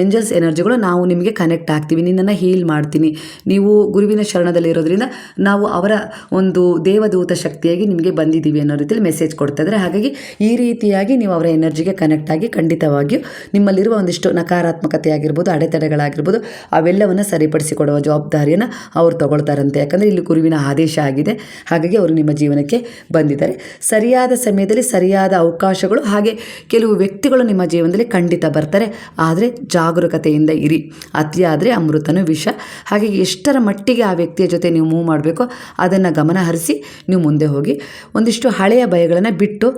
ಏಂಜಲ್ಸ್ ಎನರ್ಜಿಗಳು ನಾವು ನಿಮಗೆ ಕನೆಕ್ಟ್ ಆಗ್ತೀವಿ. ನಿನ್ನನ್ನು ಹೀಲ್ ಮಾಡ್ತೀನಿ, ನೀವು ಗುರುವಿನ ಶರಣದಲ್ಲಿರೋದ್ರಿಂದ ನಾವು ಅವರ ಒಂದು ದೇವದೂತ ಶಕ್ತಿಯಾಗಿ ನಿಮಗೆ ಬಂದಿದ್ದೀವಿ ಅನ್ನೋ ರೀತಿಯಲ್ಲಿ ಮೆಸೇಜ್ ಕೊಡ್ತಾ ಇದ್ದಾರೆ. ಹಾಗಾಗಿ ಈ ರೀತಿಯಾಗಿ ನೀವು ಅವರ ಎನರ್ಜಿಗೆ ಕನೆಕ್ಟ್ ಆಗಿ ಖಂಡಿತವಾಗಿಯೂ ನಿಮ್ಮಲ್ಲಿರುವ ಒಂದಿಷ್ಟು ನಕಾರಾತ್ಮಕತೆ ಆಗಿರ್ಬೋದು, ಅಡೆತಡೆಗಳಾಗಿರ್ಬೋದು, ಅವೆಲ್ಲವನ್ನು ಸರಿಪಡಿಸಿಕೊಡುವ ಜವಾಬ್ದಾರಿಯನ್ನು ಅವರು ತಗೊಳ್ತಾರಂತೆ. ಯಾಕಂದರೆ ಇಲ್ಲಿ ಗುರುವಿನ ಆದೇಶ ಆಗಿದೆ. ಹಾಗಾಗಿ ಅವರು ನಿಮ್ಮ ಜೀವನಕ್ಕೆ ಬಂದಿದ್ದಾರೆ. ಸರಿಯಾದ ಸಮಯದಲ್ಲಿ ಸರಿಯಾದ ಅವಕಾಶಗಳು, ಹಾಗೆ ಕೆಲವು ವ್ಯಕ್ತಿಗಳು ನಿಮ್ಮ ಜೀವನದಲ್ಲಿ ಖಂಡಿತ ಬರ್ತಾರೆ. ಆದರೆ ಜಾಗರೂಕತೆಯಿಂದ ಇರಿ. ಅತಿಯಾದರೆ ಅಮೃತನೂ ವಿಷ. ಹಾಗೆ ಎಷ್ಟರ ಮಟ್ಟಿಗೆ ಆ ವ್ಯಕ್ತಿಯ ಜೊತೆ ನೀವು ಮೂವ್ ಮಾಡಬೇಕೋ ಅದನ್ನು ಗಮನ ಹರಿಸಿ ನೀವು ಮುಂದೆ ಹೋಗಿ. ಒಂದಿಷ್ಟು ಹಳೆಯ ಭಯಗಳನ್ನು ಬಿಟ್ಟು,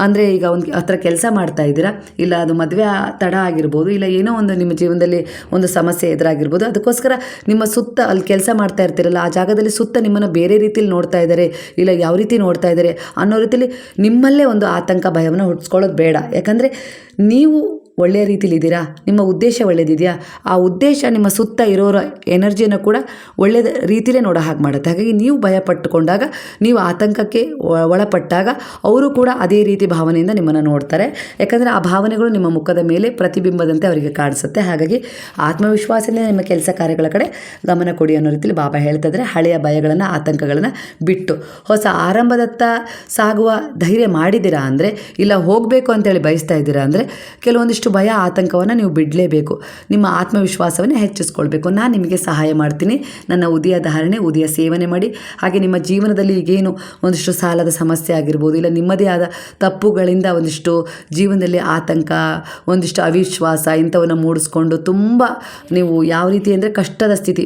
ಅಂದರೆ ಈಗ ಒಂದು ಹತ್ರ ಕೆಲಸ ಮಾಡ್ತಾ ಇದ್ದೀರಾ, ಇಲ್ಲ ಅದು ಮದುವೆ ತಡ ಆಗಿರ್ಬೋದು, ಇಲ್ಲ ಏನೋ ಒಂದು ನಿಮ್ಮ ಜೀವನದಲ್ಲಿ ಒಂದು ಸಮಸ್ಯೆ ಎದುರಾಗಿರ್ಬೋದು, ಅದಕ್ಕೋಸ್ಕರ ನಿಮ್ಮ ಸುತ್ತ ಅಲ್ಲಿ ಕೆಲಸ ಮಾಡ್ತಾ ಇರ್ತೀರಲ್ಲ, ಆ ಜಾಗದಲ್ಲಿ ಸುತ್ತ ನಿಮ್ಮನ್ನು ಬೇರೆ ರೀತಿಯಲ್ಲಿ ನೋಡ್ತಾ ಇದ್ದಾರೆ, ಇಲ್ಲ ಯಾವ ರೀತಿ ನೋಡ್ತಾ ಇದ್ದಾರೆ ಅನ್ನೋ ರೀತಿಯಲ್ಲಿ ನಿಮ್ಮಲ್ಲೇ ಒಂದು ಆತಂಕ, ಭಯವನ್ನು ಹುಟ್ಟಿಸ್ಕೊಳ್ಳೋದು ಬೇಡ. ಯಾಕಂದರೆ ನೀವು ಒಳ್ಳೆಯ ರೀತಿಲಿ ಇದ್ದೀರಾ, ನಿಮ್ಮ ಉದ್ದೇಶ ಒಳ್ಳೆಯದಿದೆಯಾ, ಆ ಉದ್ದೇಶ ನಿಮ್ಮ ಸುತ್ತ ಇರೋರ ಎನರ್ಜಿಯನ್ನು ಕೂಡ ಒಳ್ಳೆಯ ರೀತಿಯಲ್ಲೇ ನೋಡೋ ಹಾಗೆ ಮಾಡುತ್ತೆ. ಹಾಗಾಗಿ ನೀವು ಭಯಪಟ್ಟುಕೊಂಡಾಗ, ನೀವು ಆತಂಕಕ್ಕೆ ಒಳಪಟ್ಟಾಗ ಅವರು ಕೂಡ ಅದೇ ರೀತಿ ಭಾವನೆಯಿಂದ ನಿಮ್ಮನ್ನು ನೋಡ್ತಾರೆ. ಯಾಕಂದರೆ ಆ ಭಾವನೆಗಳು ನಿಮ್ಮ ಮುಖದ ಮೇಲೆ ಪ್ರತಿಬಿಂಬದಂತೆ ಅವರಿಗೆ ಕಾಣಿಸುತ್ತೆ. ಹಾಗಾಗಿ ಆತ್ಮವಿಶ್ವಾಸನೇ ನಿಮ್ಮ ಕೆಲಸ ಕಾರ್ಯಗಳ ಕಡೆ ಗಮನ ಕೊಡಿ ಅನ್ನೋ ರೀತಿಯಲ್ಲಿ ಬಾಬಾ ಹೇಳ್ತಾ ಇದ್ದಾರೆ. ಹಳೆಯ ಭಯಗಳನ್ನು, ಆತಂಕಗಳನ್ನು ಬಿಟ್ಟು ಹೊಸ ಆರಂಭದತ್ತ ಸಾಗುವ ಧೈರ್ಯ ಮಾಡಿದ್ದೀರಾ ಅಂದರೆ, ಇಲ್ಲ ಹೋಗಬೇಕು ಅಂತೇಳಿ ಬಯಸ್ತಾ ಇದ್ದೀರಾ ಅಂದರೆ, ಕೆಲವೊಂದಿಷ್ಟು ಭಯ, ಆತಂಕವನ್ನು ನೀವು ಬಿಡಲೇಬೇಕು. ನಿಮ್ಮ ಆತ್ಮವಿಶ್ವಾಸವನ್ನೇ ಹೆಚ್ಚಿಸ್ಕೊಳ್ಬೇಕು. ನಾನು ನಿಮಗೆ ಸಹಾಯ ಮಾಡ್ತೀನಿ. ನನ್ನ ಉದಯ ಧಾರಣೆ, ಉದಯ ಸೇವನೆ ಮಾಡಿ. ಹಾಗೆ ನಿಮ್ಮ ಜೀವನದಲ್ಲಿ ಈಗೇನು ಒಂದಿಷ್ಟು ಸಾಲದ ಸಮಸ್ಯೆ ಆಗಿರ್ಬೋದು, ಇಲ್ಲ ನಿಮ್ಮದೇ ಆದ ತಪ್ಪುಗಳಿಂದ ಒಂದಿಷ್ಟು ಜೀವನದಲ್ಲಿ ಆತಂಕ, ಒಂದಿಷ್ಟು ಅವಿಶ್ವಾಸ ಇಂಥವನ್ನು ಮೂಡಿಸ್ಕೊಂಡು ತುಂಬ ನೀವು ಯಾವ ರೀತಿ ಅಂದರೆ ಕಷ್ಟದ ಸ್ಥಿತಿ,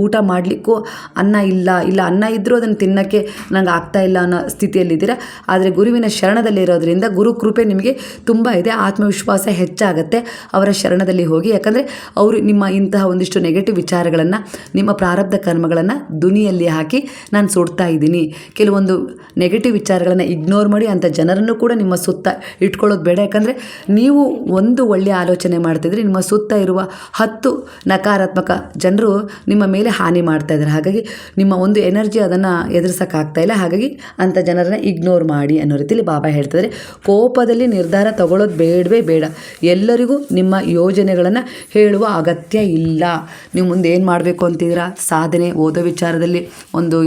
ಊಟ ಮಾಡಲಿಕ್ಕೂ ಅನ್ನ ಇಲ್ಲ ಅನ್ನ ಇದ್ದರೂ ಅದನ್ನು ತಿನ್ನೋಕ್ಕೆ ನಂಗೆ ಆಗ್ತಾ ಇಲ್ಲ ಅನ್ನೋ ಸ್ಥಿತಿಯಲ್ಲಿದ್ದೀರಾ. ಆದರೆ ಗುರುವಿನ ಶರಣದಲ್ಲಿರೋದ್ರಿಂದ ಗುರು ಕೃಪೆ ನಿಮಗೆ ತುಂಬ ಇದೆ. ಆತ್ಮವಿಶ್ವಾಸ ಹೆಚ್ಚಾಗುತ್ತೆ ಅವರ ಶರಣದಲ್ಲಿ ಹೋಗಿ. ಯಾಕಂದರೆ ಅವರು ನಿಮ್ಮ ಇಂತಹ ಒಂದಿಷ್ಟು ನೆಗೆಟಿವ್ ವಿಚಾರಗಳನ್ನು, ನಿಮ್ಮ ಪ್ರಾರಬ್ಧ ಕರ್ಮಗಳನ್ನು ದುನಿಯಲ್ಲಿ ಹಾಕಿ ನಾನು ಸುಡ್ತಾ ಇದ್ದೀನಿ. ಕೆಲವೊಂದು ನೆಗೆಟಿವ್ ವಿಚಾರಗಳನ್ನು ಇಗ್ನೋರ್ ಮಾಡಿ ಅಂಥ ಜನರನ್ನು ಕೂಡ ನಿಮ್ಮ ಸುತ್ತ ಇಟ್ಕೊಳ್ಳೋದು ಬೇಡ. ಯಾಕಂದರೆ ನೀವು ಒಂದು ಒಳ್ಳೆಯ ಆಲೋಚನೆ ಮಾಡ್ತಿದ್ರೆ ನಿಮ್ಮ ಸುತ್ತ ಇರುವ 10 ನಕಾರಾತ್ಮಕ ಜನರು ನಿಮ್ಮ ಮೇಲೆ ಹಾನಿ ಮಾಡ್ತಾ ಇದ್ದಾರೆ. ಹಾಗಾಗಿ ನಿಮ್ಮ ಒಂದು ಎನರ್ಜಿ ಅದನ್ನು ಎದುರಿಸೋಕ್ಕಾಗ್ತಾ ಇಲ್ಲ. ಹಾಗಾಗಿ ಅಂಥ ಜನರನ್ನು ಇಗ್ನೋರ್ ಮಾಡಿ ಅನ್ನೋ ರೀತಿಯಲ್ಲಿ ಬಾಬಾ ಹೇಳ್ತಿದ್ದಾರೆ. ಕೋಪದಲ್ಲಿ ನಿರ್ಧಾರ ತಗೊಳ್ಳೋದು ಬೇಡವೇ ಬೇಡ. ಎಲ್ಲರಿಗೂ ನಿಮ್ಮ ಯೋಜನೆಗಳನ್ನು ಹೇಳುವ ಅಗತ್ಯ ಇಲ್ಲ. ನೀವು ಮುಂದೆ ಏನು ಮಾಡಬೇಕು ಅಂತಿದ್ದೀರಾ, ಸಾಧನೆ, ಓದೋ ವಿಚಾರದಲ್ಲಿ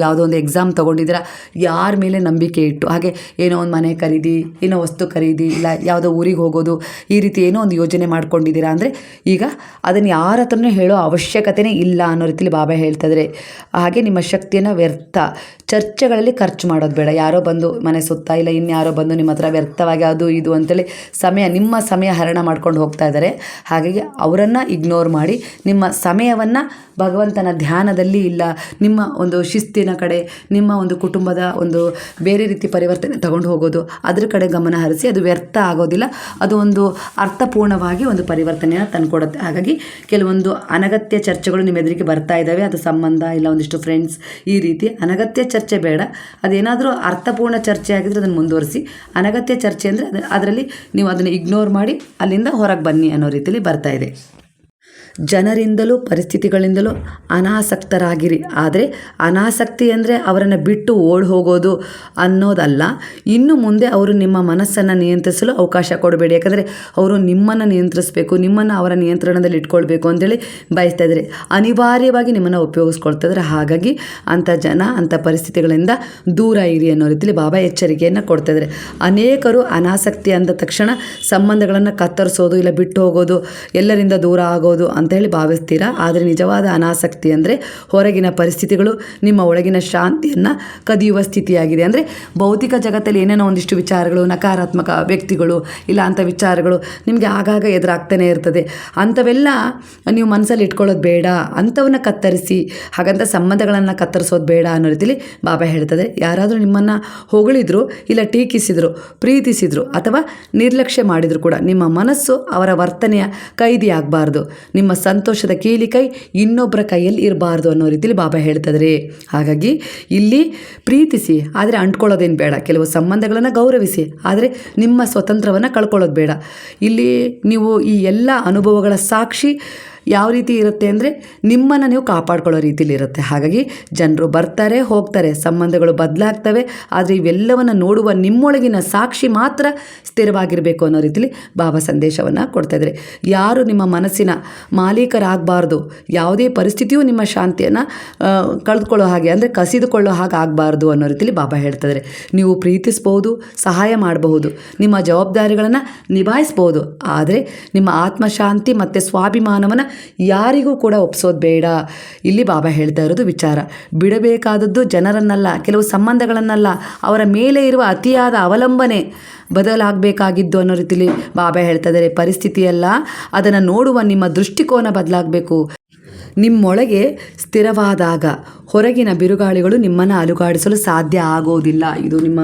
ಯಾವುದೋ ಒಂದು ಎಕ್ಸಾಮ್ ತೊಗೊಂಡಿದ್ದೀರಾ, ಯಾರ ಮೇಲೆ ನಂಬಿಕೆ ಇಟ್ಟು, ಹಾಗೆ ಏನೋ ಒಂದು ಮನೆ ಖರೀದಿ, ಏನೋ ವಸ್ತು ಖರೀದಿ, ಇಲ್ಲ ಯಾವುದೋ ಊರಿಗೆ ಹೋಗೋದು, ಈ ರೀತಿ ಏನೋ ಒಂದು ಯೋಜನೆ ಮಾಡ್ಕೊಂಡಿದ್ದೀರಾ ಅಂದರೆ ಈಗ ಅದನ್ನು ಯಾರ ಹತ್ರನೂ ಹೇಳೋ ಅವಶ್ಯಕತೆಯೇ ಇಲ್ಲ ಅನ್ನೋ ರೀತಿಯಲ್ಲಿ ಬಾಬಾ ಹೇಳ್ತಿದ್ದಾರೆ. ಹಾಗೆ ನಿಮ್ಮ ಶಕ್ತಿಯನ್ನು ವ್ಯರ್ಥ ಚರ್ಚೆಗಳಲ್ಲಿ ಖರ್ಚು ಮಾಡೋದು ಬೇಡ. ಯಾರೋ ಬಂದು ಮನೆ ಸುತ್ತ, ಇಲ್ಲ ಇನ್ಯಾರೋ ಬಂದು ನಿಮ್ಮ ಹತ್ರ ವ್ಯರ್ಥವಾಗಿ ಅದು ಇದು ಅಂತೇಳಿ ನಿಮ್ಮ ಸಮಯ ಹರಣ ಮಾಡ್ಕೊಂಡು ಹೋಗ್ತಾ ಇದ್ದಾರೆ. ಹಾಗಾಗಿ ಅವರನ್ನು ಇಗ್ನೋರ್ ಮಾಡಿ ನಿಮ್ಮ ಸಮಯವನ್ನು ಭಗವಂತನ ಧ್ಯಾನದಲ್ಲಿ ಇಲ್ಲ ನಿಮ್ಮ ಒಂದು ಶಿಸ್ತಿನ ಕಡೆ, ನಿಮ್ಮ ಒಂದು ಕುಟುಂಬದ ಒಂದು ಬೇರೆ ರೀತಿ ಪರಿವರ್ತನೆ ತಗೊಂಡು ಹೋಗೋದು, ಅದ್ರ ಕಡೆ ಗಮನ ಹರಿಸಿ. ಅದು ವ್ಯರ್ಥ ಆಗೋದಿಲ್ಲ, ಅದು ಒಂದು ಅರ್ಥಪೂರ್ಣವಾಗಿ ಒಂದು ಪರಿವರ್ತನೆಯನ್ನು ತಂದುಕೊಡುತ್ತೆ. ಹಾಗಾಗಿ ಕೆಲವೊಂದು ಅನಗತ್ಯ ಚರ್ಚೆಗಳು ನಿಮ್ಮ ಎದುರಿಗೆ ಬರ್ತಾ ಇದ್ದಾವೆ. ಅದು ಸಂಬಂಧ ಇಲ್ಲ ಒಂದಿಷ್ಟು ಫ್ರೆಂಡ್ಸ್, ಈ ರೀತಿ ಅನಗತ್ಯ ಚರ್ಚೆ ಬೇಡ. ಅದೇನಾದರೂ ಅರ್ಥಪೂರ್ಣ ಚರ್ಚೆ ಆಗಿದ್ರೆ ಅದನ್ನು ಮುಂದುವರಿಸಿ. ಅನಗತ್ಯ ಚರ್ಚೆ ಅಂದರೆ ಅದರಲ್ಲಿ ನೀವು ಅದನ್ನು ಇಗ್ನೋರ್ ಮಾಡಿ ಅಲ್ಲಿಂದ ಹೊರಗೆ ಬನ್ನಿ ಅನ್ನೋ ರೀತಿಯಲ್ಲಿ ಬರ್ತಾ ಇದೆ. ಜನರಿಂದಲೂ ಪರಿಸ್ಥಿತಿಗಳಿಂದಲೂ ಅನಾಸಕ್ತರಾಗಿರಿ. ಆದರೆ ಅನಾಸಕ್ತಿ ಅಂದರೆ ಅವರನ್ನು ಬಿಟ್ಟು ಓಡಿ ಹೋಗೋದು ಅನ್ನೋದಲ್ಲ. ಇನ್ನು ಮುಂದೆ ಅವರು ನಿಮ್ಮ ಮನಸ್ಸನ್ನು ನಿಯಂತ್ರಿಸಲು ಅವಕಾಶ ಕೊಡಬೇಡಿ. ಯಾಕಂದರೆ ಅವರು ನಿಮ್ಮನ್ನು ನಿಯಂತ್ರಿಸಬೇಕು, ನಿಮ್ಮನ್ನು ಅವರ ನಿಯಂತ್ರಣದಲ್ಲಿ ಇಟ್ಕೊಳ್ಬೇಕು ಅಂತೇಳಿ ಬಯಸ್ತಾ ಇದ್ದಾರೆ. ಅನಿವಾರ್ಯವಾಗಿ ನಿಮ್ಮನ್ನು ಉಪಯೋಗಿಸ್ಕೊಳ್ತಾ ಇದ್ದಾರೆ. ಹಾಗಾಗಿ ಅಂಥ ಜನ, ಅಂಥ ಪರಿಸ್ಥಿತಿಗಳಿಂದ ದೂರ ಇರಿ ಅನ್ನೋ ರೀತಿಯಲ್ಲಿ ಬಾಬಾ ಎಚ್ಚರಿಕೆಯನ್ನು ಕೊಡ್ತಾ ಇದ್ದಾರೆ. ಅನೇಕರು ಅನಾಸಕ್ತಿ ಅಂದ ತಕ್ಷಣ ಸಂಬಂಧಗಳನ್ನು ಕತ್ತರಿಸೋದು, ಇಲ್ಲ ಬಿಟ್ಟು ಹೋಗೋದು, ಎಲ್ಲರಿಂದ ದೂರ ಆಗೋದು ಅಂತ ಹೇಳಿ ಭಾವಿಸ್ತೀರಾ. ಆದರೆ ನಿಜವಾದ ಅನಾಸಕ್ತಿ ಅಂದರೆ ಹೊರಗಿನ ಪರಿಸ್ಥಿತಿಗಳು ನಿಮ್ಮ ಒಳಗಿನ ಶಾಂತಿಯನ್ನು ಕದಿಯುವ ಸ್ಥಿತಿಯಾಗಿದೆ. ಅಂದರೆ ಭೌತಿಕ ಜಗತ್ತಲ್ಲಿ ಏನೇನೋ ಒಂದಿಷ್ಟು ವಿಚಾರಗಳು, ನಕಾರಾತ್ಮಕ ವ್ಯಕ್ತಿಗಳು ಇಲ್ಲ ಅಂಥ ವಿಚಾರಗಳು ನಿಮಗೆ ಆಗಾಗ ಎದುರಾಗ್ತಾನೆ ಇರ್ತದೆ. ಅಂಥವೆಲ್ಲ ನೀವು ಮನಸ್ಸಲ್ಲಿ ಇಟ್ಕೊಳ್ಳೋದು ಬೇಡ, ಅಂಥವನ್ನ ಕತ್ತರಿಸಿ. ಹಾಗಂತ ಸಂಬಂಧಗಳನ್ನು ಕತ್ತರಿಸೋದು ಬೇಡ ಅನ್ನೋ ರೀತಿಯಲ್ಲಿ ಬಾಬಾ ಹೇಳ್ತದೆ. ಯಾರಾದರೂ ನಿಮ್ಮನ್ನು ಹೊಗಳಿದ್ರು, ಇಲ್ಲ ಟೀಕಿಸಿದ್ರು, ಪ್ರೀತಿಸಿದ್ರು ಅಥವಾ ನಿರ್ಲಕ್ಷ್ಯ ಮಾಡಿದ್ರು ಕೂಡ ನಿಮ್ಮ ಮನಸ್ಸು ಅವರ ವರ್ತನೆಯ ಕೈದಿ ಆಗಬಾರ್ದು. ನಿಮ್ಮ ಸಂತೋಷದ ಕೀಲಿಕೈ ಇನ್ನೊಬ್ಬರ ಕೈಯಲ್ಲಿ ಇರಬಾರ್ದು ಅನ್ನೋ ರೀತಿಯಲ್ಲಿ ಬಾಬಾ ಹೇಳ್ತಿದ್ದಾರೆ. ಹಾಗಾಗಿ ಇಲ್ಲಿ ಪ್ರೀತಿಸಿ, ಆದರೆ ಅಂಟ್ಕೊಳ್ಳೋದೇನು ಬೇಡ. ಕೆಲವು ಸಂಬಂಧಗಳನ್ನು ಗೌರವಿಸಿ, ಆದರೆ ನಿಮ್ಮ ಸ್ವತಂತ್ರವನ್ನು ಕಳ್ಕೊಳ್ಳೋದು ಬೇಡ. ಇಲ್ಲಿ ನೀವು ಈ ಎಲ್ಲ ಅನುಭವಗಳ ಸಾಕ್ಷಿ ಯಾವ ರೀತಿ ಇರುತ್ತೆ ಅಂದರೆ ನಿಮ್ಮನ್ನು ನೀವು ಕಾಪಾಡ್ಕೊಳ್ಳೋ ರೀತಿಯಲ್ಲಿ ಇರುತ್ತೆ. ಹಾಗಾಗಿ ಜನರು ಬರ್ತಾರೆ, ಹೋಗ್ತಾರೆ, ಸಂಬಂಧಗಳು ಬದಲಾಗ್ತವೆ, ಆದರೆ ಇವೆಲ್ಲವನ್ನು ನೋಡುವ ನಿಮ್ಮೊಳಗಿನ ಸಾಕ್ಷಿ ಮಾತ್ರ ಸ್ಥಿರವಾಗಿರಬೇಕು ಅನ್ನೋ ರೀತಿಯಲ್ಲಿ ಬಾಬಾ ಸಂದೇಶವನ್ನು ಕೊಡ್ತಾಯಿದ್ದಾರೆ. ಯಾರು ನಿಮ್ಮ ಮನಸ್ಸಿನ ಮಾಲೀಕರಾಗಬಾರ್ದು, ಯಾವುದೇ ಪರಿಸ್ಥಿತಿಯೂ ನಿಮ್ಮ ಶಾಂತಿಯನ್ನು ಕಳೆದುಕೊಳ್ಳೋ ಹಾಗೆ ಅಂದರೆ ಕಸಿದುಕೊಳ್ಳೋ ಹಾಗೆ ಆಗಬಾರ್ದು ಅನ್ನೋ ರೀತಿಯಲ್ಲಿ ಬಾಬಾ ಹೇಳ್ತಾಯಿದ್ದಾರೆ. ನೀವು ಪ್ರೀತಿಸ್ಬೋದು, ಸಹಾಯ ಮಾಡಬಹುದು, ನಿಮ್ಮ ಜವಾಬ್ದಾರಿಗಳನ್ನು ನಿಭಾಯಿಸ್ಬೋದು, ಆದರೆ ನಿಮ್ಮ ಆತ್ಮಶಾಂತಿ ಮತ್ತು ಸ್ವಾಭಿಮಾನವನ್ನು ಯಾರಿಗೂ ಕೂಡ ಒಪ್ಸೋದು ಬೇಡ. ಇಲ್ಲಿ ಬಾಬಾ ಹೇಳ್ತಾ ಇರೋದು ವಿಚಾರ. ಬಿಡಬೇಕಾದದ್ದು ಜನರನ್ನಲ್ಲ, ಕೆಲವು ಸಂಬಂಧಗಳನ್ನಲ್ಲ, ಅವರ ಮೇಲೆ ಇರುವ ಅತಿಯಾದ ಅವಲಂಬನೆ ಬದಲಾಗಬೇಕಾಗಿದ್ದು ಅನ್ನೋ ರೀತಿಯಲ್ಲಿ ಬಾಬಾ ಹೇಳ್ತಾ ಇದ್ದಾರೆ. ಪರಿಸ್ಥಿತಿಯಲ್ಲ, ಅದನ್ನು ನೋಡುವ ನಿಮ್ಮ ದೃಷ್ಟಿಕೋನ ಬದಲಾಗಬೇಕು. ನಿಮ್ಮೊಳಗೆ ಸ್ಥಿರವಾದಾಗ ಹೊರಗಿನ ಬಿರುಗಾಳಿಗಳು ನಿಮ್ಮನ್ನು ಅಲುಗಾಡಿಸಲು ಸಾಧ್ಯ ಆಗೋದಿಲ್ಲ. ಇದು ನಿಮ್ಮ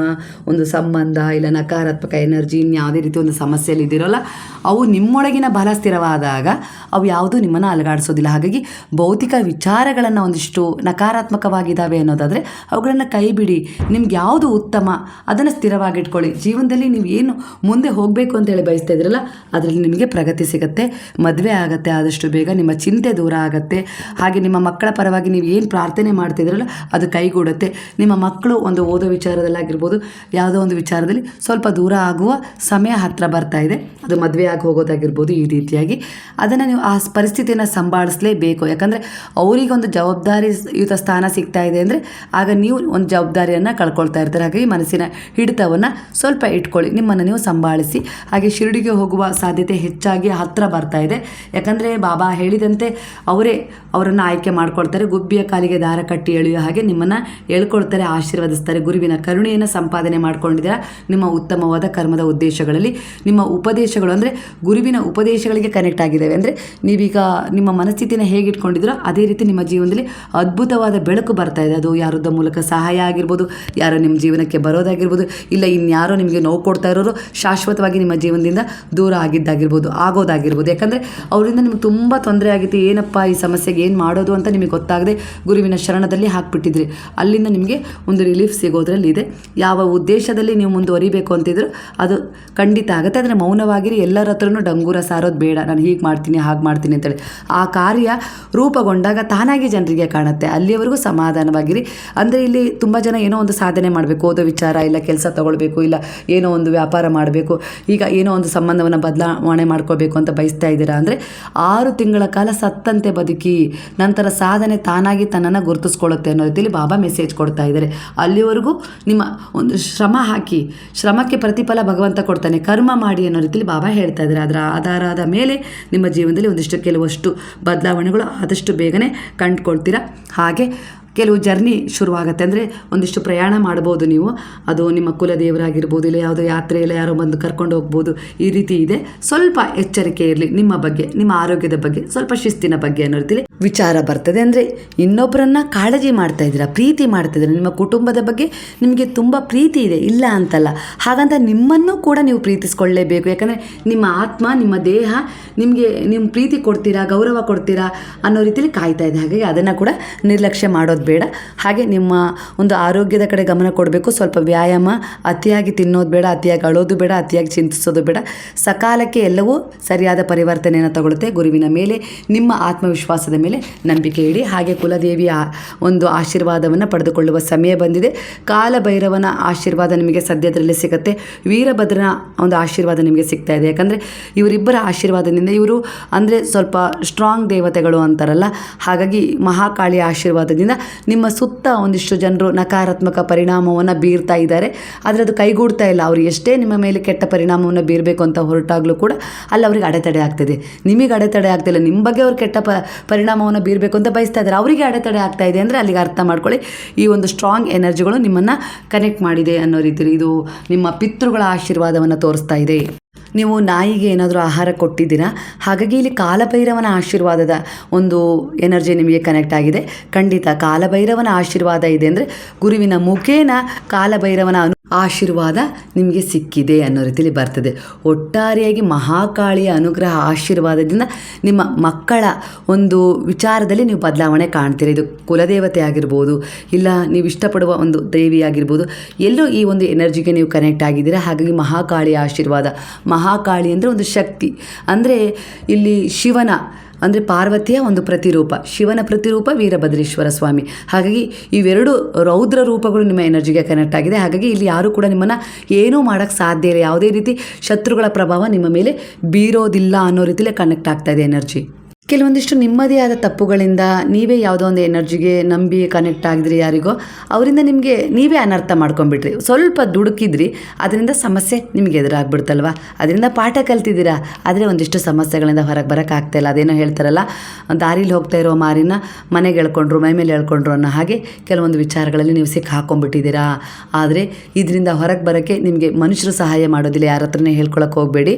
ಒಂದು ಸಂಬಂಧ ಇಲ್ಲ ನಕಾರಾತ್ಮಕ ಎನರ್ಜಿ, ಇನ್ಯಾವುದೇ ರೀತಿ ಒಂದು ಸಮಸ್ಯೆಯಲ್ಲಿ ಇದ್ದಿರೋಲ್ಲ, ಅವು ನಿಮ್ಮೊಳಗಿನ ಬಲ ಸ್ಥಿರವಾದಾಗ ಅವು ಯಾವುದೂ ನಿಮ್ಮನ್ನು ಅಲುಗಾಡಿಸೋದಿಲ್ಲ. ಹಾಗಾಗಿ ಭೌತಿಕ ವಿಚಾರಗಳನ್ನು ಒಂದಿಷ್ಟು ನಕಾರಾತ್ಮಕವಾಗಿದ್ದಾವೆ ಅನ್ನೋದಾದರೆ ಅವುಗಳನ್ನು ಕೈ ಬಿಡಿ. ನಿಮ್ಗೆ ಯಾವುದು ಉತ್ತಮ ಅದನ್ನು ಸ್ಥಿರವಾಗಿಟ್ಕೊಳ್ಳಿ. ಜೀವನದಲ್ಲಿ ನೀವು ಏನು ಮುಂದೆ ಹೋಗಬೇಕು ಅಂತೇಳಿ ಬಯಸ್ತಾ ಇದ್ರಲ್ಲ, ಅದರಲ್ಲಿ ನಿಮಗೆ ಪ್ರಗತಿ ಸಿಗುತ್ತೆ, ಮದುವೆ ಆಗುತ್ತೆ ಆದಷ್ಟು ಬೇಗ, ನಿಮ್ಮ ಚಿಂತೆ ದೂರ ಆಗುತ್ತೆ. ಹಾಗೆ ನಿಮ್ಮ ಮಕ್ಕಳ ಪರವಾಗಿ ನೀವು ಏನು ಪ್ರಾರ್ಥನೆ ಮಾಡ್ತಿದ್ರಲ್ಲ ಅದು ಕೈಗೂಡುತ್ತೆ. ನಿಮ್ಮ ಮಕ್ಕಳು ಒಂದು ಓದೋ ವಿಚಾರದಲ್ಲಾಗಿರ್ಬೋದು, ಯಾವುದೋ ಒಂದು ವಿಚಾರದಲ್ಲಿ ಸ್ವಲ್ಪ ದೂರ ಆಗುವ ಸಮಯ ಹತ್ತಿರ ಬರ್ತಾ ಇದೆ, ಅದು ಮದುವೆ ಆಗಿ ಹೋಗೋದಾಗಿರ್ಬೋದು. ಈ ರೀತಿಯಾಗಿ ಅದನ್ನು ನೀವು ಆ ಪರಿಸ್ಥಿತಿಯನ್ನು ಸಂಭಾಳಿಸಲೇಬೇಕು. ಯಾಕಂದರೆ ಅವರಿಗೊಂದು ಜವಾಬ್ದಾರಿಯುತ ಸ್ಥಾನ ಸಿಗ್ತಾ ಇದೆ ಅಂದರೆ ಆಗ ನೀವು ಒಂದು ಜವಾಬ್ದಾರಿಯನ್ನು ಕಳ್ಕೊಳ್ತಾ ಇರ್ತಾರೆ. ಹಾಗಾಗಿ ಮನಸ್ಸಿನ ಹಿಡಿತವನ್ನು ಸ್ವಲ್ಪ ಇಟ್ಕೊಳ್ಳಿ, ನಿಮ್ಮನ್ನು ನೀವು ಸಂಭಾಳಿಸಿ. ಹಾಗೆ ಶಿರಡಿಗೆ ಹೋಗುವ ಸಾಧ್ಯತೆ ಹೆಚ್ಚಾಗಿ ಹತ್ತಿರ ಬರ್ತಾ ಇದೆ. ಯಾಕಂದರೆ ಬಾಬಾ ಹೇಳಿದಂತೆ ಅವರನ್ನು ಆಯ್ಕೆ ಮಾಡ್ಕೊಳ್ತಾರೆ. ಗುಬ್ಬಿಯ ಕಾಲಿಗೆ ದಾರ ಕಟ್ಟಿ ಎಳೆಯೋ ಹಾಗೆ ನಿಮ್ಮನ್ನು ಎಳ್ಕೊಳ್ತಾರೆ, ಆಶೀರ್ವದಿಸ್ತಾರೆ. ಗುರುವಿನ ಕರುಣೆಯನ್ನು ಸಂಪಾದನೆ ಮಾಡ್ಕೊಂಡಿದ್ದೀರಾ. ನಿಮ್ಮ ಉತ್ತಮವಾದ ಕರ್ಮದ ಉದ್ದೇಶಗಳಲ್ಲಿ ನಿಮ್ಮ ಉಪದೇಶಗಳು ಅಂದರೆ ಗುರುವಿನ ಉಪದೇಶಗಳಿಗೆ ಕನೆಕ್ಟ್ ಆಗಿದ್ದಾವೆ. ಅಂದರೆ ನೀವೀಗ ನಿಮ್ಮ ಮನಸ್ಥಿತಿನ ಹೇಗೆ ಇಟ್ಕೊಂಡಿದ್ದೀರೋ ಅದೇ ರೀತಿ ನಿಮ್ಮ ಜೀವನದಲ್ಲಿ ಅದ್ಭುತವಾದ ಬೆಳಕು ಬರ್ತಾ ಇದೆ. ಅದು ಯಾರದ ಮೂಲಕ ಸಹಾಯ ಆಗಿರ್ಬೋದು, ಯಾರೋ ನಿಮ್ಮ ಜೀವನಕ್ಕೆ ಬರೋದಾಗಿರ್ಬೋದು, ಇಲ್ಲ ಇನ್ಯಾರೋ ನಿಮಗೆ ನೋವು ಕೊಡ್ತಾ ಇರೋರು ಶಾಶ್ವತವಾಗಿ ನಿಮ್ಮ ಜೀವನದಿಂದ ದೂರ ಆಗೋದಾಗಿರ್ಬೋದು. ಯಾಕಂದರೆ ಅವರಿಂದ ನಿಮ್ಗೆ ತುಂಬ ತೊಂದರೆ ಆಗಿತ್ತು. ಏನಪ್ಪ ಈ ಸಮಸ್ಯೆಗೆ ಏನು ಮಾಡೋದು ಅಂತ ನಿಮಗೆ ಗೊತ್ತಾಗದೆ ಗುರುವಿನ ಶರಣದಲ್ಲಿ ಹಾಕಿಬಿಟ್ಟಿದ್ರಿ. ಅಲ್ಲಿಂದ ನಿಮಗೆ ಒಂದು ರಿಲೀಫ್ ಸಿಗೋದ್ರಲ್ಲಿ ಇದೆ. ಯಾವ ಉದ್ದೇಶದಲ್ಲಿ ನೀವು ಮುಂದುವರಿಬೇಕು ಅಂತಿದ್ರು ಅದು ಖಂಡಿತ ಆಗುತ್ತೆ. ಆದರೆ ಮೌನವಾಗಿರಿ, ಎಲ್ಲರ ಹತ್ರನೂ ಡಂಗೂರ ಸಾರೋದು ಬೇಡ. ನಾನು ಹೀಗೆ ಮಾಡ್ತೀನಿ ಹಾಗೆ ಮಾಡ್ತೀನಿ ಅಂತೇಳಿ. ಆ ಕಾರ್ಯ ರೂಪುಗೊಂಡಾಗ ತಾನಾಗಿ ಜನರಿಗೆ ಕಾಣುತ್ತೆ. ಅಲ್ಲಿಯವರೆಗೂ ಸಮಾಧಾನವಾಗಿರಿ. ಅಂದರೆ ಇಲ್ಲಿ ತುಂಬ ಜನ ಏನೋ ಒಂದು ಸಾಧನೆ ಮಾಡಬೇಕು, ಓದೋ ವಿಚಾರ, ಇಲ್ಲ ಕೆಲಸ ತಗೊಳ್ಬೇಕು, ಇಲ್ಲ ಏನೋ ಒಂದು ವ್ಯಾಪಾರ ಮಾಡಬೇಕು, ಈಗ ಏನೋ ಒಂದು ಸಂಬಂಧವನ್ನು ಬದಲಾವಣೆ ಮಾಡ್ಕೋಬೇಕು ಅಂತ ಬಯಸ್ತಾ ಇದ್ದೀರಾ ಅಂದರೆ 6 ತಿಂಗಳ ಕಾಲ ಸತ್ತಂತೆ ಬದುಕಿ, ನಂತರ ಸಾಧನೆ ತಾನಾಗಿ ತನ್ನನ್ನು ಗುರುತಿಸ್ಕೊಳ್ಳುತ್ತೆ ಅನ್ನೋ ರೀತಿಯಲ್ಲಿ ಬಾಬಾ ಮೆಸೇಜ್ ಕೊಡ್ತಾ ಇದ್ದಾರೆ. ಅಲ್ಲಿವರೆಗೂ ನಿಮ್ಮ ಒಂದು ಶ್ರಮ ಹಾಕಿ, ಶ್ರಮಕ್ಕೆ ಪ್ರತಿಫಲ ಭಗವಂತ ಕೊಡ್ತಾನೆ, ಕರ್ಮ ಮಾಡಿ ಅನ್ನೋ ರೀತಿಯಲ್ಲಿ ಬಾಬಾ ಹೇಳ್ತಾ ಇದ್ದಾರೆ. ಅದರ ಆಧಾರದ ಮೇಲೆ ನಿಮ್ಮ ಜೀವನದಲ್ಲಿ ಕೆಲವಷ್ಟು ಬದಲಾವಣೆಗಳು ಆದಷ್ಟು ಬೇಗನೆ ಕಂಡುಕೊಳ್ತೀರಾ. ಹಾಗೆ ಕೆಲವು ಜರ್ನಿ ಶುರುವಾಗುತ್ತೆ. ಅಂದರೆ ಒಂದಿಷ್ಟು ಪ್ರಯಾಣ ಮಾಡ್ಬೋದು ನೀವು, ಅದು ನಿಮ್ಮ ಕುಲದೇವರಾಗಿರ್ಬೋದು, ಇಲ್ಲ ಯಾವುದೋ ಯಾತ್ರೆ, ಇಲ್ಲ ಯಾರೋ ಬಂದು ಕರ್ಕೊಂಡು ಹೋಗ್ಬೋದು, ಈ ರೀತಿ ಇದೆ. ಸ್ವಲ್ಪ ಎಚ್ಚರಿಕೆ ಇರಲಿ ನಿಮ್ಮ ಬಗ್ಗೆ, ನಿಮ್ಮ ಆರೋಗ್ಯದ ಬಗ್ಗೆ, ಸ್ವಲ್ಪ ಶಿಸ್ತಿನ ಬಗ್ಗೆ ಅನ್ನೋ ರೀತಿಲಿ ವಿಚಾರ ಬರ್ತದೆ. ಅಂದರೆ ಇನ್ನೊಬ್ಬರನ್ನ ಕಾಳಜಿ ಮಾಡ್ತಾ ಇದ್ದೀರಾ, ಪ್ರೀತಿ ಮಾಡ್ತಾ ಇದ್ದೀರಾ, ನಿಮ್ಮ ಕುಟುಂಬದ ಬಗ್ಗೆ ನಿಮಗೆ ತುಂಬ ಪ್ರೀತಿ ಇದೆ, ಇಲ್ಲ ಅಂತಲ್ಲ. ಹಾಗಂತ ನಿಮ್ಮನ್ನು ಕೂಡ ನೀವು ಪ್ರೀತಿಸ್ಕೊಳ್ಳೇಬೇಕು. ಯಾಕಂದರೆ ನಿಮ್ಮ ಆತ್ಮ, ನಿಮ್ಮ ದೇಹ ನಿಮಗೆ ನಿಮ್ಮ ಪ್ರೀತಿ ಕೊಡ್ತೀರಾ, ಗೌರವ ಕೊಡ್ತೀರಾ ಅನ್ನೋ ರೀತಿಯಲ್ಲಿ ಕಾಯ್ತಾ ಇದೆ. ಹಾಗಾಗಿ ಅದನ್ನು ಕೂಡ ನಿರ್ಲಕ್ಷ್ಯ ಮಾಡೋದು ಬೇಡ. ಹಾಗೆ ನಿಮ್ಮ ಒಂದು ಆರೋಗ್ಯದ ಕಡೆ ಗಮನ ಕೊಡಬೇಕು. ಸ್ವಲ್ಪ ವ್ಯಾಯಾಮ, ಅತಿಯಾಗಿ ತಿನ್ನೋದು ಬೇಡ, ಅತಿಯಾಗಿ ಅಳೋದು ಬೇಡ, ಅತಿಯಾಗಿ ಚಿಂತಿಸೋದು ಬೇಡ. ಸಕಾಲಕ್ಕೆ ಎಲ್ಲವೂ ಸರಿಯಾದ ಪರಿವರ್ತನೆಯನ್ನು ತಗೊಳುತ್ತೆ. ಗುರುವಿನ ಮೇಲೆ, ನಿಮ್ಮ ಆತ್ಮವಿಶ್ವಾಸದ ಮೇಲೆ ನಂಬಿಕೆ ಇಡಿ. ಹಾಗೆ ಕುಲದೇವಿಯ ಒಂದು ಆಶೀರ್ವಾದವನ್ನು ಪಡೆದುಕೊಳ್ಳುವ ಸಮಯ ಬಂದಿದೆ. ಕಾಲಭೈರವನ ಆಶೀರ್ವಾದ ನಿಮಗೆ ಸದ್ಯದಲ್ಲೇ ಸಿಗುತ್ತೆ. ವೀರಭದ್ರನ ಒಂದು ಆಶೀರ್ವಾದ ನಿಮಗೆ ಸಿಗ್ತಾ ಇದೆ. ಯಾಕಂದರೆ ಇವರಿಬ್ಬರ ಆಶೀರ್ವಾದದಿಂದ, ಇವರು ಅಂದರೆ ಸ್ವಲ್ಪ ಸ್ಟ್ರಾಂಗ್ ದೇವತೆಗಳು ಅಂತಾರಲ್ಲ, ಹಾಗಾಗಿ ಮಹಾಕಾಳಿಯ ಆಶೀರ್ವಾದದಿಂದ ನಿಮ್ಮ ಸುತ್ತ ಒಂದಿಷ್ಟು ಜನರು ನಕಾರಾತ್ಮಕ ಪರಿಣಾಮವನ್ನು ಬೀರ್ತಾ ಇದ್ದಾರೆ. ಆದರೆ ಅದು ಕೈಗೂಡ್ತಾ ಇಲ್ಲ. ಅವರು ಎಷ್ಟೇ ನಿಮ್ಮ ಮೇಲೆ ಕೆಟ್ಟ ಪರಿಣಾಮವನ್ನು ಬೀರಬೇಕು ಅಂತ ಹೊರಟಾಗಲೂ ಕೂಡ ಅಲ್ಲಿ ಅವ್ರಿಗೆ ಅಡೆತಡೆ ಆಗ್ತದೆ. ನಿಮಗೆ ಅಡೆತಡೆ ಆಗ್ತಿಲ್ಲ, ನಿಮ್ಮ ಬಗ್ಗೆ ಅವ್ರು ಕೆಟ್ಟ ಪರಿಣಾಮವನ್ನು ಬೀರಬೇಕು ಅಂತ ಬಯಸ್ತಾ ಇದ್ದಾರೆ, ಅವರಿಗೆ ಅಡೆತಡೆ ಆಗ್ತಾ ಇದೆ ಅಂದರೆ ಅಲ್ಲಿಗೆ ಅರ್ಥ ಮಾಡ್ಕೊಳ್ಳಿ, ಈ ಒಂದು ಸ್ಟ್ರಾಂಗ್ ಎನರ್ಜಿಗಳು ನಿಮ್ಮನ್ನು ಕನೆಕ್ಟ್ ಮಾಡಿದೆ ಅನ್ನೋ ರೀತಿಯಲ್ಲಿ ಇದು ನಿಮ್ಮ ಪಿತೃಗಳ ಆಶೀರ್ವಾದವನ್ನು ತೋರಿಸ್ತಾ ಇದೆ. ನೀವು ನಾಯಿಗೆ ಏನಾದರೂ ಆಹಾರ ಕೊಟ್ಟಿದ್ದೀರಾ, ಹಾಗಾಗಿ ಇಲ್ಲಿ ಕಾಲಭೈರವನ ಆಶೀರ್ವಾದದ ಒಂದು ಎನರ್ಜಿ ನಿಮಗೆ ಕನೆಕ್ಟ್ ಆಗಿದೆ. ಖಂಡಿತ ಕಾಲಭೈರವನ ಆಶೀರ್ವಾದ ಇದೆ ಅಂದರೆ ಗುರುವಿನ ಮುಖೇನ ಕಾಲಭೈರವನ ಆಶೀರ್ವಾದ ನಿಮಗೆ ಸಿಕ್ಕಿದೆ ಅನ್ನೋ ರೀತಿಯಲ್ಲಿ ಬರ್ತದೆ. ಒಟ್ಟಾರೆಯಾಗಿ ಮಹಾಕಾಳಿಯ ಅನುಗ್ರಹ ಆಶೀರ್ವಾದದಿಂದ ನಿಮ್ಮ ಮಕ್ಕಳ ಒಂದು ವಿಚಾರದಲ್ಲಿ ನೀವು ಬದಲಾವಣೆ ಕಾಣ್ತೀರಿ. ಇದು ಕುಲದೇವತೆ ಆಗಿರ್ಬೋದು, ಇಲ್ಲ ನೀವು ಇಷ್ಟಪಡುವ ಒಂದು ದೇವಿ ಆಗಿರ್ಬೋದು, ಎಲ್ಲೋ ಈ ಒಂದು ಎನರ್ಜಿಗೆ ನೀವು ಕನೆಕ್ಟ್ ಆಗಿದ್ದೀರಾ. ಹಾಗಾಗಿ ಮಹಾಕಾಳಿಯ ಆಶೀರ್ವಾದ. ಮಹಾಕಾಳಿ ಅಂದರೆ ಒಂದು ಶಕ್ತಿ, ಅಂದರೆ ಇಲ್ಲಿ ಶಿವನ ಅಂದರೆ ಪಾರ್ವತಿಯ ಒಂದು ಪ್ರತಿರೂಪ, ಶಿವನ ಪ್ರತಿರೂಪ ವೀರಭದ್ರೇಶ್ವರ ಸ್ವಾಮಿ. ಹಾಗಾಗಿ ಇವೆರಡು ರೌದ್ರ ರೂಪಗಳು ನಿಮ್ಮ ಎನರ್ಜಿಗೆ ಕನೆಕ್ಟ್ ಆಗಿದೆ. ಹಾಗಾಗಿ ಇಲ್ಲಿ ಯಾರೂ ಕೂಡ ನಿಮ್ಮನ್ನು ಏನೂ ಮಾಡೋಕ್ಕೆ ಸಾಧ್ಯ ಇಲ್ಲ. ಯಾವುದೇ ರೀತಿ ಶತ್ರುಗಳ ಪ್ರಭಾವ ನಿಮ್ಮ ಮೇಲೆ ಬೀರೋದಿಲ್ಲ ಅನ್ನೋ ರೀತಿಯಲ್ಲೇ ಕನೆಕ್ಟ್ ಆಗ್ತಾ ಇದೆ ಎನರ್ಜಿ. ಕೆಲವೊಂದಿಷ್ಟು ನಿಮ್ಮದೇ ಆದ ತಪ್ಪುಗಳಿಂದ ನೀವೇ ಯಾವುದೋ ಒಂದು ಎನರ್ಜಿಗೆ ನಂಬಿ ಕನೆಕ್ಟ್ ಆಗಿದ್ರಿ ಯಾರಿಗೋ, ಅವರಿಂದ ನಿಮಗೆ ನೀವೇ ಅನರ್ಥ ಮಾಡ್ಕೊಂಡ್ಬಿಟ್ರಿ. ಸ್ವಲ್ಪ ದುಡುಕಿದ್ರಿ, ಅದರಿಂದ ಸಮಸ್ಯೆ ನಿಮಗೆ ಎದುರಾಗ್ಬಿಡ್ತಲ್ವ. ಅದರಿಂದ ಪಾಠ ಕಲ್ತಿದ್ದೀರಾ, ಆದರೆ ಒಂದಿಷ್ಟು ಸಮಸ್ಯೆಗಳಿಂದ ಹೊರಗೆ ಬರೋಕ್ಕಾಗ್ತಾಯಿಲ್ಲ. ಅದೇನೋ ಹೇಳ್ತಾರಲ್ಲ, ದಾರಿಲಿ ಹೋಗ್ತಾ ಇರೋ ಮಾರಿನ ಮನೆಗೆ ಎಳ್ಕೊಂಡ್ರು, ಮೈ ಮೇಲೆ ಎಳ್ಕೊಂಡ್ರು ಅನ್ನೋ ಹಾಗೆ ಕೆಲವೊಂದು ವಿಚಾರಗಳಲ್ಲಿ ನೀವು ಸಿಕ್ಕಿ ಹಾಕ್ಕೊಂಡ್ಬಿಟ್ಟಿದ್ದೀರಾ. ಆದರೆ ಇದರಿಂದ ಹೊರಗೆ ಬರೋಕ್ಕೆ ನಿಮಗೆ ಮನುಷ್ಯರು ಸಹಾಯ ಮಾಡೋದಿಲ್ಲ. ಯಾರ ಹತ್ರನೇ ಹೇಳ್ಕೊಳಕ್ಕೆ ಹೋಗಬೇಡಿ.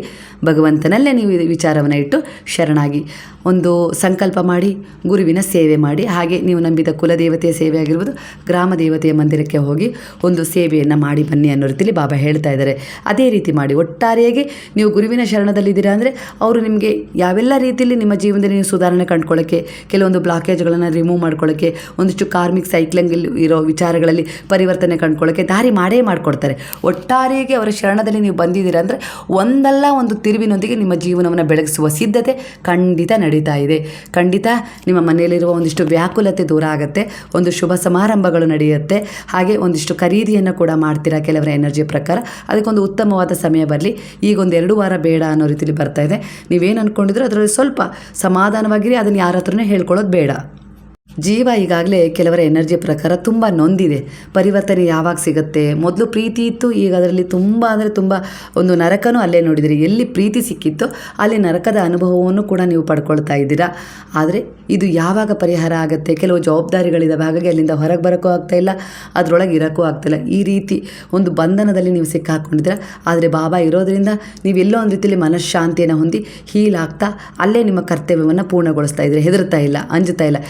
ಭಗವಂತನಲ್ಲೇ ನೀವು ಈ ವಿಚಾರವನ್ನು ಇಟ್ಟು ಶರಣಾಗಿ ಒಂದು ಸಂಕಲ್ಪ ಮಾಡಿ ಗುರುವಿನ ಸೇವೆ ಮಾಡಿ. ಹಾಗೆ ನೀವು ನಂಬಿದ ಕುಲದೇವತೆಯ ಸೇವೆ ಆಗಿರ್ಬೋದು, ಗ್ರಾಮ ದೇವತೆಯ ಮಂದಿರಕ್ಕೆ ಹೋಗಿ ಒಂದು ಸೇವೆಯನ್ನು ಮಾಡಿ ಬನ್ನಿ ಅನ್ನೋ ರೀತಿಯಲ್ಲಿ ಬಾಬಾ ಹೇಳ್ತಾ ಇದ್ದಾರೆ. ಅದೇ ರೀತಿ ಮಾಡಿ. ಒಟ್ಟಾರೆಯಾಗಿ ನೀವು ಗುರುವಿನ ಶರಣದಲ್ಲಿದ್ದೀರಾ ಅಂದರೆ ಅವರು ನಿಮಗೆ ಯಾವೆಲ್ಲ ರೀತಿಯಲ್ಲಿ ನಿಮ್ಮ ಜೀವನದಲ್ಲಿ ನೀವು ಸುಧಾರಣೆ ಕಂಡುಕೊಳ್ಳೋಕ್ಕೆ, ಕೆಲವೊಂದು ಬ್ಲಾಕೇಜ್ಗಳನ್ನು ರಿಮೂವ್ ಮಾಡ್ಕೊಳ್ಳೋಕ್ಕೆ, ಒಂದಿಷ್ಟು ಕಾರ್ಮಿಕ್ ಸೈಕ್ಲಿಂಗ್ ಇರೋ ವಿಚಾರಗಳಲ್ಲಿ ಪರಿವರ್ತನೆ ಕಂಡುಕೊಳ್ಳೋಕ್ಕೆ ದಾರಿ ಮಾಡೇ ಮಾಡಿಕೊಡ್ತಾರೆ. ಒಟ್ಟಾರೆಯಾಗಿ ಅವರ ಶರಣದಲ್ಲಿ ನೀವು ಬಂದಿದ್ದೀರಾ ಅಂದರೆ ಒಂದಲ್ಲ ಒಂದು ತಿರುವಿನೊಂದಿಗೆ ನಿಮ್ಮ ಜೀವನವನ್ನು ಬೆಳಗಿಸುವ ಸಿದ್ಧತೆ ಖಂಡಿತ ನಡೀತಾ ಇದೆ. ಖಂಡಿತ ನಿಮ್ಮ ಮನೆಯಲ್ಲಿರುವ ಒಂದಿಷ್ಟು ವ್ಯಾಕುಲತೆ ದೂರ ಆಗುತ್ತೆ, ಒಂದು ಶುಭ ಸಮಾರಂಭಗಳು ನಡೆಯುತ್ತೆ. ಹಾಗೆ ಒಂದಿಷ್ಟು ಖರೀದಿಯನ್ನು ಕೂಡ ಮಾಡ್ತೀರಾ ಕೆಲವರ ಎನರ್ಜಿ ಪ್ರಕಾರ. ಅದಕ್ಕೊಂದು ಉತ್ತಮವಾದ ಸಮಯ ಬರಲಿ. ಈಗ ಒಂದು 2 ವಾರ ಬೇಡ ಅನ್ನೋ ರೀತಿಯಲ್ಲಿ ಬರ್ತಾ ಇದೆ. ನೀವೇನು ಅಂದ್ಕೊಂಡಿದ್ರು ಅದರಲ್ಲಿ ಸ್ವಲ್ಪ ಸಮಾಧಾನವಾಗಿರಿ. ಅದನ್ನು ಯಾರ ಹತ್ರನೇ ಹೇಳ್ಕೊಳ್ಳೋದು ಬೇಡ. ಜೀವ ಈಗಾಗಲೇ ಕೆಲವರ ಎನರ್ಜಿ ಪ್ರಕಾರ ತುಂಬ ನೊಂದಿದೆ. ಪರಿವರ್ತನೆ ಯಾವಾಗ ಸಿಗುತ್ತೆ? ಮೊದಲು ಪ್ರೀತಿ ಇತ್ತು, ಈಗ ಅದರಲ್ಲಿ ತುಂಬ ಅಂದರೆ ತುಂಬ ಒಂದು ನರಕನೂ ಅಲ್ಲೇ ನೋಡಿದಿರಿ. ಎಲ್ಲಿ ಪ್ರೀತಿ ಸಿಕ್ಕಿತ್ತೋ ಅಲ್ಲಿ ನರಕದ ಅನುಭವವನ್ನು ಕೂಡ ನೀವು ಪಡ್ಕೊಳ್ತಾ ಇದ್ದೀರಾ. ಆದರೆ ಇದು ಯಾವಾಗ ಪರಿಹಾರ ಆಗುತ್ತೆ? ಕೆಲವು ಜವಾಬ್ದಾರಿಗಳಿದ್ದಾವೆ, ಹಾಗಾಗಿ ಅಲ್ಲಿಂದ ಹೊರಗೆ ಬರೋಕ್ಕೂ ಆಗ್ತಾಯಿಲ್ಲ, ಅದರೊಳಗೆ ಇರೋಕ್ಕೂ ಆಗ್ತಾಯಿಲ್ಲ. ಈ ರೀತಿ ಒಂದು ಬಂಧನದಲ್ಲಿ ನೀವು ಸಿಕ್ಕಾಕೊಂಡಿದ್ದೀರಾ. ಆದರೆ ಬಾಬಾ ಇರೋದರಿಂದ ನೀವೆಲ್ಲೋ ಒಂದು ರೀತಿಯಲ್ಲಿ ಮನಃಶಾಂತಿಯನ್ನು ಹೊಂದಿ ಹೀಲ್ ಆಗ್ತಾ ಅಲ್ಲೇ ನಿಮ್ಮ ಕರ್ತವ್ಯವನ್ನು ಪೂರ್ಣಗೊಳಿಸ್ತಾ ಇದ್ದೀರಿ. ಹೆದರ್ತಾ ಇಲ್ಲ, ಅಂಜುತ್ತಾ ಇಲ್ಲ.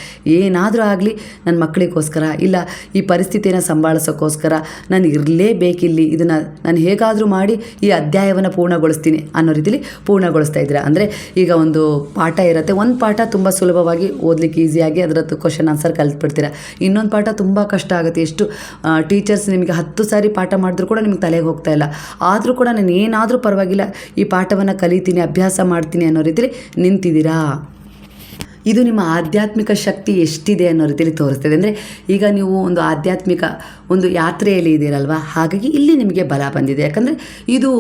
ಏನಾದರೂ ಆಗಲಿ ನನ್ನ ಮಕ್ಕಳಿಗೋಸ್ಕರ, ಇಲ್ಲ ಈ ಪರಿಸ್ಥಿತಿಯನ್ನು ಸಂಭಾಳಿಸೋಕ್ಕೋಸ್ಕರ ನಾನು ಇರಲೇಬೇಕಿಲ್ಲಿ, ಇದನ್ನು ನಾನು ಹೇಗಾದರೂ ಮಾಡಿ ಈ ಅಧ್ಯಾಯವನ್ನು ಪೂರ್ಣಗೊಳಿಸ್ತೀನಿ ಅನ್ನೋ ರೀತಿಲಿ ಪೂರ್ಣಗೊಳಿಸ್ತಾ ಇದ್ದೀರಾ. ಅಂದರೆ ಈಗ ಒಂದು ಪಾಠ ಇರುತ್ತೆ, ಒಂದು ಪಾಠ ತುಂಬ ಸುಲಭವಾಗಿ ಓದಲಿಕ್ಕೆ ಈಸಿಯಾಗಿ ಅದರದ್ದು ಕ್ವಶನ್ ಆನ್ಸರ್ ಕಲ್ತ್ಬಿಡ್ತೀರಾ. ಇನ್ನೊಂದು ಪಾಠ ತುಂಬ ಕಷ್ಟ ಆಗುತ್ತೆ. ಎಷ್ಟು ಟೀಚರ್ಸ್ ನಿಮಗೆ 10 ಸಾರಿ ಪಾಠ ಮಾಡಿದ್ರೂ ಕೂಡ ನಿಮ್ಗೆ ತಲೆಗೆ ಹೋಗ್ತಾ ಇಲ್ಲ. ಆದರೂ ಕೂಡ ನಾನು ಏನಾದರೂ ಪರವಾಗಿಲ್ಲ, ಈ ಪಾಠವನ್ನು ಕಲಿತೀನಿ, ಅಭ್ಯಾಸ ಮಾಡ್ತೀನಿ ಅನ್ನೋ ರೀತಿಲಿ ನಿಂತಿದ್ದೀರಾ. ಇದು ನಿಮ್ಮ ಆಧ್ಯಾತ್ಮಿಕ ಶಕ್ತಿ ಎಷ್ಟಿದೆ ಅನ್ನೋ ರೀತಿಯಲ್ಲಿ ತೋರಿಸ್ತದೆ. ಅಂದರೆ ಈಗ ನೀವು ಒಂದು ಆಧ್ಯಾತ್ಮಿಕ ಒಂದು ಯಾತ್ರೆಯಲ್ಲಿ ಇದ್ದೀರಲ್ವ, ಹಾಗಾಗಿ ಇಲ್ಲಿ ನಿಮಗೆ ಬಲ ಬಂದಿದೆ. ಯಾಕಂದರೆ ಇದು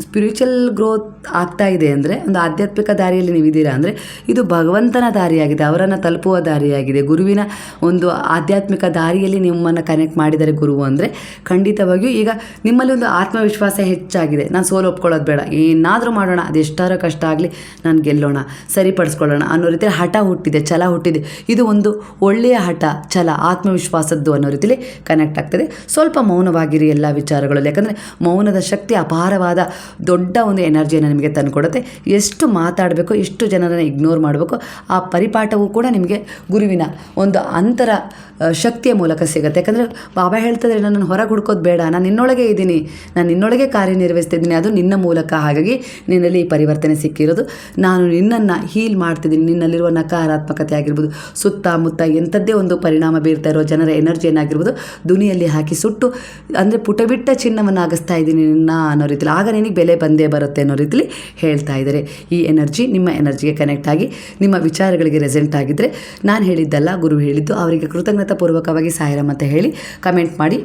ಸ್ಪಿರಿಚುವಲ್ ಗ್ರೋತ್ ಆಗ್ತಾ ಇದೆ ಅಂದರೆ, ಒಂದು ಆಧ್ಯಾತ್ಮಿಕ ದಾರಿಯಲ್ಲಿ ನೀವಿದ್ದೀರಾ ಅಂದರೆ ಇದು ಭಗವಂತನ ದಾರಿಯಾಗಿದೆ, ಅವರನ್ನು ತಲುಪುವ ದಾರಿಯಾಗಿದೆ. ಗುರುವಿನ ಒಂದು ಆಧ್ಯಾತ್ಮಿಕ ದಾರಿಯಲ್ಲಿ ನಿಮ್ಮನ್ನು ಕನೆಕ್ಟ್ ಮಾಡಿದರೆ ಗುರುವು ಅಂದರೆ ಖಂಡಿತವಾಗಿಯೂ ಈಗ ನಿಮ್ಮಲ್ಲಿ ಒಂದು ಆತ್ಮವಿಶ್ವಾಸ ಹೆಚ್ಚಾಗಿದೆ. ನಾನು ಸೋಲು ಒಪ್ಕೊಳ್ಳೋದು ಬೇಡ, ಏನಾದರೂ ಮಾಡೋಣ, ಅದೆಷ್ಟಾರ ಕಷ್ಟ ಆಗಲಿ ನಾನು ಗೆಲ್ಲೋಣ, ಸರಿಪಡಿಸ್ಕೊಳ್ಳೋಣ ಅನ್ನೋ ರೀತಿಯಲ್ಲಿ ಹಠ ಹುಟ್ಟಿದೆ, ಛಲ ಹುಟ್ಟಿದೆ. ಇದು ಒಂದು ಒಳ್ಳೆಯ ಹಠ, ಛಲ, ಆತ್ಮವಿಶ್ವಾಸದ್ದು ಅನ್ನೋ ರೀತಿಯಲ್ಲಿ ಕನೆಕ್ಟ್ ಆಗ್ತದೆ. ಸ್ವಲ್ಪ ಮೌನವಾಗಿರಿ ಎಲ್ಲ ವಿಚಾರಗಳಲ್ಲಿ, ಯಾಕಂದರೆ ಮೌನದ ಶಕ್ತಿ ಅಪಾರವಾದ ದೊಡ್ಡ ಒಂದು ಎನರ್ಜಿಯನ್ನು ನಿಮಗೆ ತಂದುಕೊಡುತ್ತೆ. ಎಷ್ಟು ಮಾತಾಡಬೇಕು, ಎಷ್ಟು ಜನರನ್ನು ಇಗ್ನೋರ್ ಮಾಡಬೇಕು, ಆ ಪರಿಪಾಠವೂ ಕೂಡ ನಿಮಗೆ ಗುರುವಿನ ಒಂದು ಅಂತರ ಶಕ್ತಿಯ ಮೂಲಕ ಸಿಗುತ್ತೆ. ಯಾಕಂದರೆ ಬಾಬಾ ಹೇಳ್ತಿದ್ರೆ, ನನ್ನನ್ನು ಹೊರಗೆ ಹುಡ್ಕೋದು ಬೇಡ, ನಾನು ನಿನ್ನೊಳಗೆ ಇದ್ದೀನಿ, ನಾನು ನಿನ್ನೊಳಗೆ ಕಾರ್ಯನಿರ್ವಹಿಸ್ತಿದ್ದೀನಿ, ಅದು ನಿನ್ನ ಮೂಲಕ. ಹಾಗಾಗಿ ನಿನ್ನಲ್ಲಿ ಈ ಪರಿವರ್ತನೆ ಸಿಕ್ಕಿರೋದು. ನಾನು ನಿನ್ನನ್ನು ಹೀಲ್ ಮಾಡ್ತಿದ್ದೀನಿ. ನಿನ್ನಲ್ಲಿರುವ ನಕಾರಾತ್ಮಕತೆ ಆಗಿರ್ಬೋದು, ಸುತ್ತಮುತ್ತ ಎಂಥದ್ದೇ ಒಂದು ಪರಿಣಾಮ ಬೀರ್ತಾ ಇರೋ ಜನರ ಎನರ್ಜಿಯನ್ನಾಗಿರ್ಬೋದು ದುನಿಯಲ್ಲಿ ಹಾಕಿ ಸುಟ್ಟು, ಅಂದರೆ ಪುಟಬಿಟ್ಟ ಚಿನ್ನವನ್ನು ಆಗಿಸ್ತಾ ಇದ್ದೀನಿ ನಿನ್ನ ಅನ್ನೋ ರೀತಿಲಿ, ಆಗ ನಿನಗೆ ಬೆಲೆ ಬಂದೇ ಬರುತ್ತೆ ಅನ್ನೋ ರೀತಿಲಿ ಹೇಳ್ತಾ ಇದ್ದಾರೆ. ಈ ಎನರ್ಜಿ ನಿಮ್ಮ ಎನರ್ಜಿಗೆ ಕನೆಕ್ಟ್ ಆಗಿ ನಿಮ್ಮ ವಿಚಾರಗಳಿಗೆ ರೆಸೆಂಟ್ ಆಗಿದ್ದರೆ, ನಾನು ಹೇಳಿದ್ದಲ್ಲ ಗುರು ಹೇಳಿದ್ದು, ಅವರಿಗೆ ಕೃತಜ್ಞತಾಪೂರ್ವಕವಾಗಿ ಸಾಯಿರಾಮ್ ಅಂತ ಹೇಳಿ ಕಮೆಂಟ್ ಮಾಡಿ.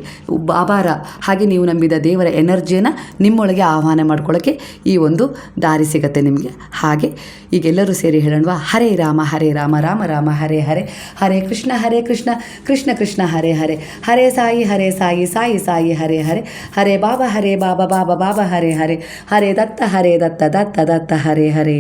ಬಾಬಾರ ಹಾಗೆ ನೀವು ನಂಬಿದ ದೇವರ ಎನರ್ಜಿಯನ್ನು ನಿಮ್ಮೊಳಗೆ ಆಹ್ವಾನ ಮಾಡ್ಕೊಳ್ಳೋಕ್ಕೆ ಈ ಒಂದು ದಾರಿ ಸಿಗುತ್ತೆ ನಿಮಗೆ. ಹಾಗೆ ಈಗೆಲ್ಲರೂ ಸೇರಿ ಹೇಳೋಣವಾ, ಹರೇ ರಾಮ ರಾಮ ರಾಮ ಹರೇ ಹರೇ, ಹರೇ ಕೃಷ್ಣ ಕೃಷ್ಣ ಕೃಷ್ಣ ಹರೇ ಹರೇ, ಹರೇ ಸಾಯಿ ಸಾಯಿ ಸಾಯಿ ಹರೇ ಹರೇ, ಹರೇ ಬಾಬಾ ಬಾಬಾ ಬಾಬಾ ಹರೇ ಹರೇ, ಹರೇ ದತ್ತ ದತ್ತ ಹರೇ ಹರೇ.